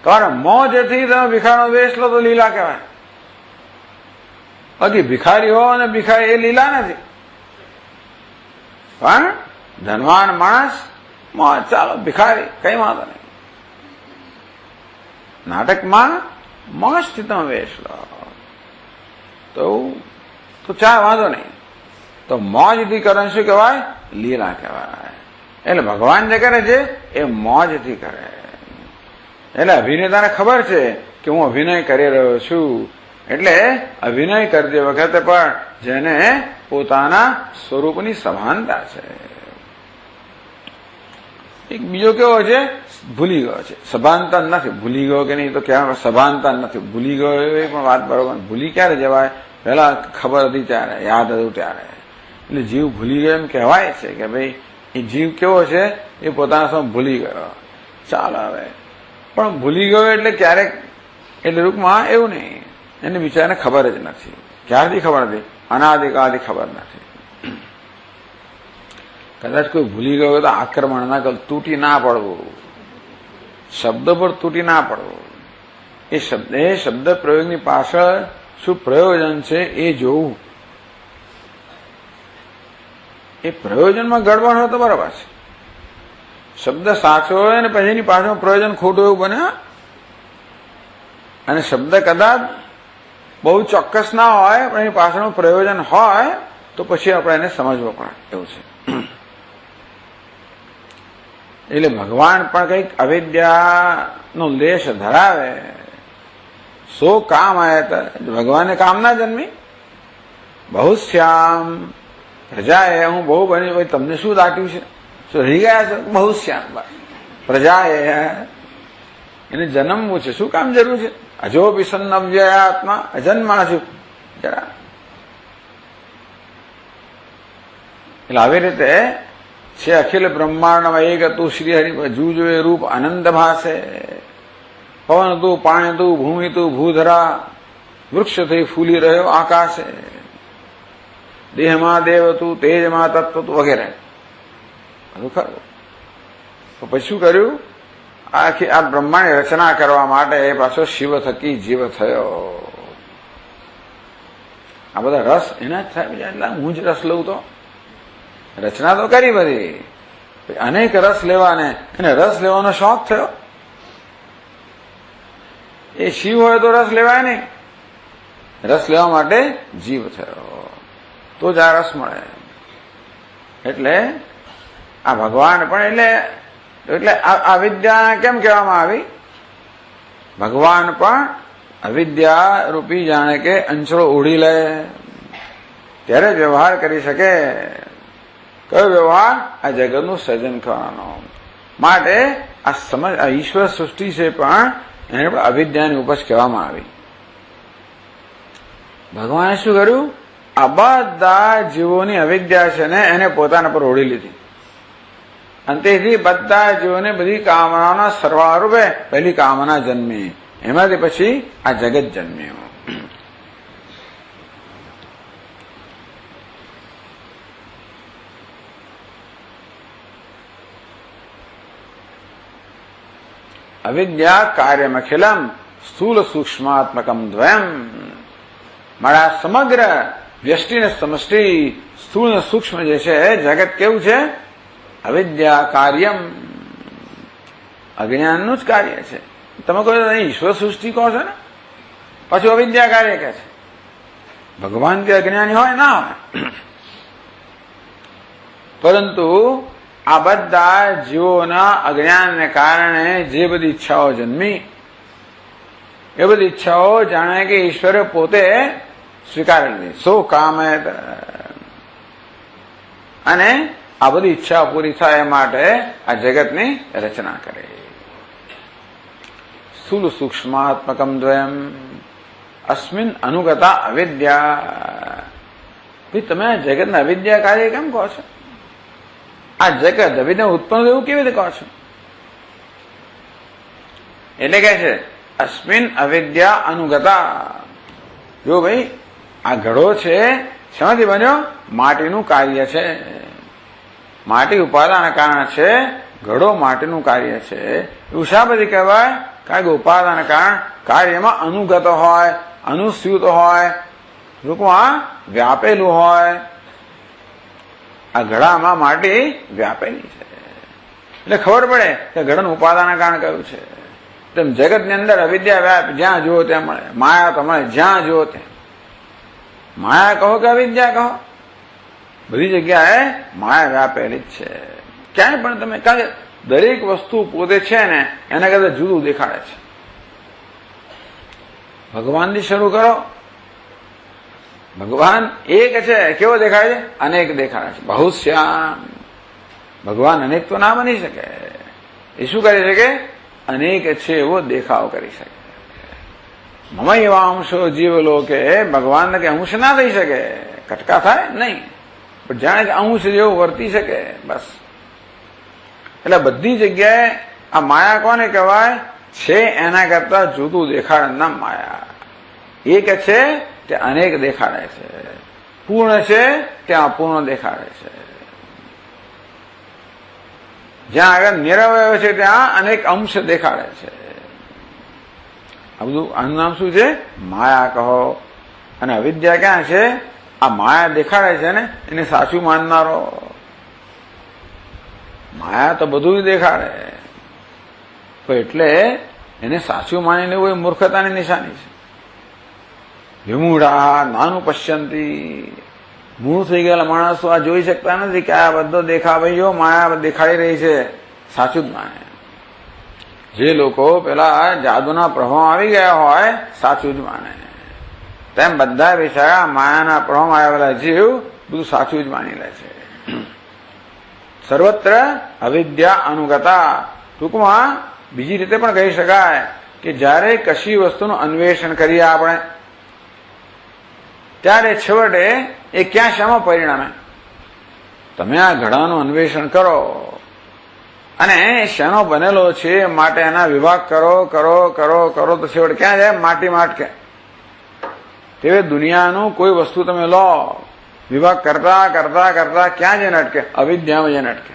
તમારા મોજથી તમે ભિખારીનો વેશ લો તો લીલા કહેવાય. બાકી ભિખારી હો અને ભિખારી એ લીલા નથી. પણ ધનવાન માણસ મોજ, ચાલો ભિખારી કઈ વાંધો નહીં. નાટકમાં મોજથી તમે વેશ લો તો ચા વાંધો નહીં. તો મોજથી કરે શું કહેવાય? લીલા કહેવાય. એટલે ભગવાન જે કરે છે એ મોજથી કરે. એટલે અભિનેતાને ખબર છે કે હું અભિનય કરી રહ્યો છું, એટલે અભિનય કરતી વખતે પણ જેને પોતાના સ્વરૂપની સભાનતા છે. એક બીજો કેવો છે? ભૂલી ગયો છે. સભાનતા નથી. ભૂલી ગયો કે નહીં તો ક્યાં સભાનતા નથી. ભૂલી ગયો એ પણ વાત બરોબર. ભૂલી ક્યારે જવાય? પેલા ખબર હતી ત્યારે, યાદ હતું ત્યારે. એટલે જીવ ભૂલી ગયો એમ કહેવાય છે કે ભાઈ એ જીવ કેવો છે? એ પોતાના સમય ભૂલી ગયો. ચાલો હવે, પણ ભૂલી ગયો એટલે ક્યારેક, એટલે રૂપમાં એવું નહીં, એને બિચારાને ખબર જ નથી. ક્યારથી ખબર નથી? અનાદિકાળથી ખબર નથી. કદાચ કોઈ ભૂલી ગયો તો આક્રમણ ના કર, તૂટી ના પડવું, શબ્દ પર તૂટી ના પડવો. એ શબ્દ પ્રયોગની પાછળ શું પ્રયોજન છે એ જોવું. એ પ્રયોજનમાં ગડબડ હોય તો બરાબર છે. શબ્દ સાચો હોય ને પછી એની પાછળ પ્રયોજન ખોટું એવું બને. અને શબ્દ કદાચ બહુ ચોક્કસ ના હોય પણ એની પાછળનું પ્રયોજન હોય તો પછી આપણે એને સમજવો પડે એવું છે. એટલે ભગવાન પણ કંઈક અવિદ્યાનો લેશ ધરાવે. સો કામ આયા ભગવાનને કામ ના જન્મી. બહુ શ્યામ પ્રજાએ હું બહુ બની તમને શું દાટ્યું છે? શું રહી ગયા છે? બહુ શ્યામ પ્રજાએ એને જન્મવું છે. શું કામ જરૂર છે? અજો વિસન્ન અવ્યયાત્મા અજન્મા છું જરા. એટલે આવી રીતે છે અખિલ બ્રહ્માંડમાં એક હતું શ્રી હરિ જુજો એ રૂપ આનંદ ભાસે. પવન તું પાણી તું ભૂમિ તું ભૂધરા વૃક્ષ થઈ ફૂલી રહ્યો આકાશે. દેહમાં દેવ તું તેજમાં તત્વ તું વગેરે બધું ખરું. તો પછી શું કર્યું? આખી આ બ્રહ્માંડની રચના કરવા માટે એ પાછો શિવ થકી જીવ થયો. આ બધા રસ એના જ થાય. બીજા એટલે હું જ રસ લઉં તો રચના તો કરી બધી. અનેક રસ લેવાને એને રસ લેવાનો શોખ થયો. એ શિવ હોય તો રસ લેવાય નહીં. રસ લેવા માટે જીવ થયો તો જ આ રસ મળે. એટલે આ ભગવાન પણ એટલે આ વિદ્યા કેમ કહેવામાં આવી? ભગવાન પણ અવિદ્યા રૂપી જાણે કે અંચળો ઓઢી લે ત્યારે જ વ્યવહાર કરી શકે. કયો વ્યવહાર? આ જગતનું સર્જન કરવાનો. માટે આ ઈશ્વર સૃષ્ટિ છે પણ એને પણ અવિદ્યાની ઉપજ કહેવામાં આવી. ભગવાને શું કર્યું? આ બધા જીવોની અવિદ્યા છે ને એને પોતાના પર ઓઢી લીધી. અને તેથી બધા જીવોને બધી કામનાઓના સરવાળા રૂપે પહેલી કામના જન્મી. એમાંથી પછી આ જગત જન્મ્યું. અવિદ્યા કાર્યમખિલમ સ્થૂલ સૂક્ષ્માત્મકમ દ્વયમ. મારા સમગ્ર વ્યષ્ટિ ને સમષ્ટિ સ્થૂળ ને સૂક્ષ્મ જે છે જગત કેવું છે? અવિદ્યા કાર્યમ અજ્ઞાનનું જ કાર્ય છે. તમે કહો ઈશ્વર સૃષ્ટિ કહો છો ને પાછું અવિદ્યા કાર્ય કહે છે. ભગવાન કે અજ્ઞાની હોય ના હોય. પરંતુ આ બધા જીવોના અજ્ઞાનને કારણે જે બધી ઈચ્છાઓ જન્મી એ બધી ઈચ્છાઓ જાણે કે ઈશ્વરે પોતે સ્વીકારેલી. સો કામ અને આ બધી ઈચ્છા પૂરી થાય માટે આ જગતની રચના કરે. સ્થૂલ સૂક્ષ્માત્મકમ દ્વયમ અસ્મિન અનુગતા અવિદ્યા. ભાઈ તમે આ જગતના અવિદ્યા કાર્ય કેમ કહો છો? આ જગત અવિદ્યા ઉત્પન્ન એવું કેવી રીતે કહો છો? એટલે કે છે અસ્મિન અવિદ્યા અનુગતા. જો ભાઈ આ ઘડો છે શેમાંથી બન્યો? માટીનું કાર્ય છે. માટી ઉપાદાન કારણ છે. ઘડો માટીનું કાર્ય છે. એવું શા બધી કહેવાય? કારણ કે ઉપાદાન કારણ કાર્યમાં અનુગત હોય, અનુસ્યુત હોય, ટૂંકમાં વ્યાપેલું હોય. આ ઘડામાં માટી વ્યાપેલી છે એટલે ખબર પડે કે ઘડાનું ઉપાદાન કારણ કયું છે. તેમ જગતની અંદર અવિદ્યા વ્યાપ જ્યાં જુઓ ત્યાં મળે. માયા તો મળે જ્યાં જુઓ ત્યાં. માયા કહો કે અવિદ્યા કહો, બધી જગ્યાએ માયા વ્યાપેલી જ છે. ક્યાંય પણ તમે, કારણ કે દરેક વસ્તુ પોતે છે ને એના કરતા જુદું દેખાડે છે. ભગવાનથી શરૂ કરો. ભગવાન એક છે, કેવો દેખાય છે? અનેક દેખાડે છે. બહુ શ્યામ. ભગવાન અનેક તો ના બની શકે. એ શું કરી શકે? અનેક છે એવો દેખાવ કરી શકે. મમૈવ અંશો જીવ લોકે. ભગવાનને કે અંશ ના થઈ શકે, કટકા થાય નહીં, પણ જાણે કે અંશ જેવો વર્તી શકે બસ. એટલે બધી જગ્યાએ આ માયા કોને કહેવાય? છે એના કરતા જુદું દેખાડના માયા. એક છે તે અનેક દેખાડે છે. પૂર્ણ છે ત્યાં અપૂર્ણ દેખાડે છે. જ્યાં આગળ નિરવયવ છે ત્યાં અનેક અંશ દેખાડે છે. આ બધું આનું નામ શું છે? માયા કહો. અને અવિદ્યા ક્યાં છે? આ માયા દેખાડે છે ને એને સાચું માનનારો. માયા તો બધું દેખાડે તો એટલે એને સાચું માનીને કોઈ મૂર્ખતાની નિશાની છે. વિમૂઢા નાનું પશ્યંતી, મૂળ થઈ ગયેલા માણસો આ જોઈ શકતા નથી કે આ બધો દેખાભાઈઓ માયા દેખાડી રહી છે, સાચું જ માને. જે લોકો પેલા જાદુના પ્રભાવ આવી ગયા હોય સાચું જ માને. તેમ બધા બિચારા માયાના પ્રભાવમાં આવેલા જીવ બધું સાચું જ માની લે છે. સર્વત્ર અવિદ્યા અનુગતા. ટૂંકમાં બીજી રીતે પણ કહી શકાય કે જ્યારે કશી વસ્તુનું અન્વેષણ કરીએ આપણે ત્યારે છેવટે એ ક્યાં શામાં પરિણામે? તમે આ ઘડાનું અન્વેષણ કરો અને શેનો બનેલો છે માટે એના વિભાગ કરો કરો કરો કરો તો છેવટે ક્યાં જાય? માટી માટકે. તેવે દુનિયાનું કોઈ વસ્તુ તમે લો, વિભાગ કરતા કરતા કરતા ક્યાં જઈને અટકે? અવિદ્યામાં જઈને અટકે.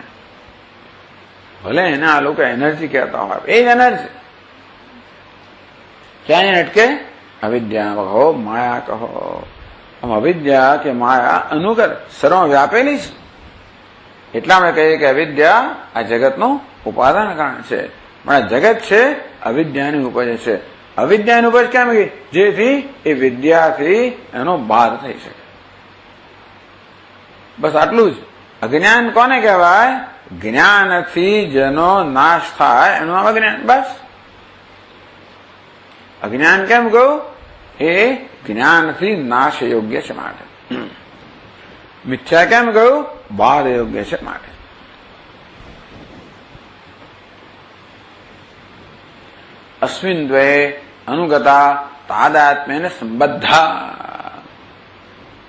ભલે એને આ લોકો એનર્જી કહેતા હોય, એ જ એનર્જી ક્યાં જઈને અટકે? અવિદ્યા કહો, માયા કહો. આમ અવિદ્યા કે માયા અનુગત સર્વ વ્યાપેલી છે. એટલા આપણે કહીએ કે અવિદ્યા આ જગતનું ઉપાદાન કારણ છે. પણ આ જગત છે અવિદ્યાની ઉપજ છે. અવિદ્યાની ઉપજ કેમ ગઈ? જેથી એ વિદ્યાથી એનો બાદ થઈ શકે. બસ આટલું જ. અજ્ઞાન કોને કહેવાય? જ્ઞાનથી જેનો નાશ થાય એનું નામ અજ્ઞાન. બસ અજ્ઞાન કેમ કહું? એ જ્ઞાનથી નાશ યોગ્ય છે માટે. મિથ્યા કેમ કહ્યું? બાદ યોગ્ય છે માટે. અસ્મિન દ્વે અનુગતા તાદાત્મ્યને સંબદ્ધા.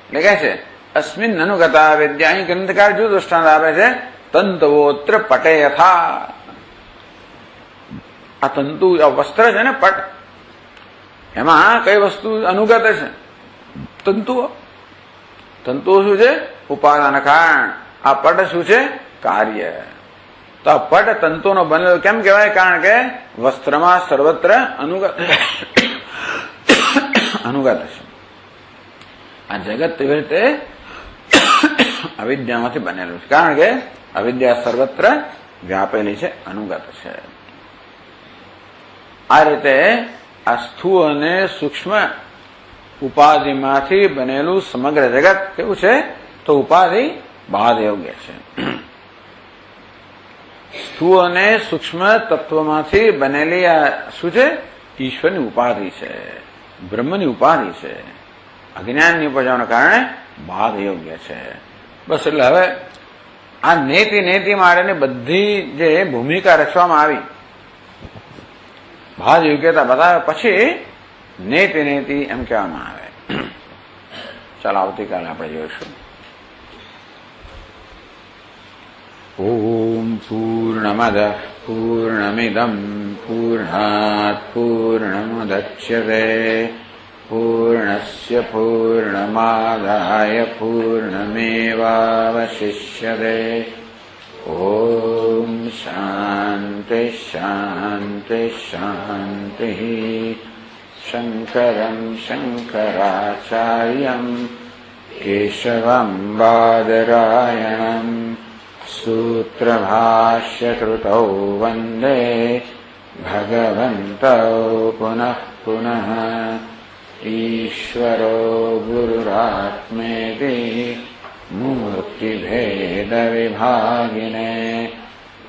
એટલે કે છે અસ્મિન અનુગતા વિદ્યા. અહીં ગ્રંથકાર જો દૃષ્ટાંત આપે છે તંતુઓત્ર પટે યથા. આ તંતુ વસ્ત્ર છે ને, પટ, એમાં કઈ વસ્તુ અનુગત છે? તંતુઓ. તંતુઓ શું છે? ઉપાદાન કારણ. આ પટ શું છે? કાર્ય. તો આ પટ તંતુનો બનેલો કેમ કહેવાય? કારણ કે વસ્ત્રમાં સર્વત્ર અનુગત અનુગત છે. આ જગત તેવી રીતે અવિદ્યામાંથી બનેલું છે. કારણ કે અવિદ્યા સર્વત્ર વ્યાપેલી છે, અનુગત છે. આ રીતે આ સ્થૂળ અને સૂક્ષ્મ ઉપાધિમાંથી બનેલું સમગ્ર જગત કેવું છે? તો ઉપાધિ બાદ યોગ્ય છે. સ્થૂળ અને સૂક્ષ્મ તત્વમાંથી બનેલી આ શું છે? ઈશ્વરની ઉપાધિ છે, બ્રહ્મની ઉપાધિ છે. અજ્ઞાનની ઉપજવાના કારણે બાદ યોગ્ય છે. બસ એટલે હવે આ નેતિ માટેની બધી જે ભૂમિકા રચવામાં આવી, બાદ યોગ્યતા બતાવે પછી નેતિ એમ કહેવામાં આવે. ચાલો આવતીકાલે આપણે જોઈશું. ઓમ પૂર્ણમદ પૂર્ણમિદમ પૂર્ણાત પૂર્ણમુદચ્યતે પૂર્ણસ્ય પૂર્ણમાદાય પૂર્ણમેવાવશિષ્યતે. ઓમ શાંતિ શાંતિ શાંતિ. શંકરં શંકરાચાર્યં કેશવં બાદરાયણં સૂત્રભાષ્યકૃતૌ વંદે ભગવन्तૌ પુનઃ પુનઃ. ઈશ્વરો ગુરુરાત્મેતિ મૂર્તિભેદવિભાગિને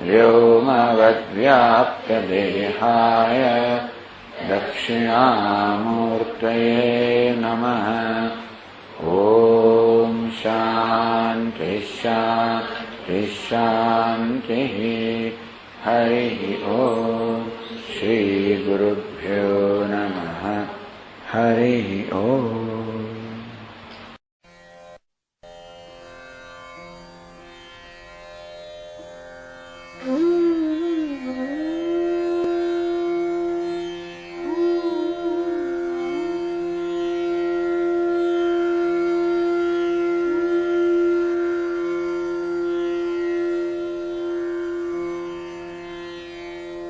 વ્યોમવદ્વ્યાપ્તદેહાય દક્ષિણામૂર્તયે નમઃ. ઓમ શાંતિ શાંતિ શાંતિ. હરિ ઓમ. શ્રી ગુરુભ્યો નમઃ. હરિ ઓમ.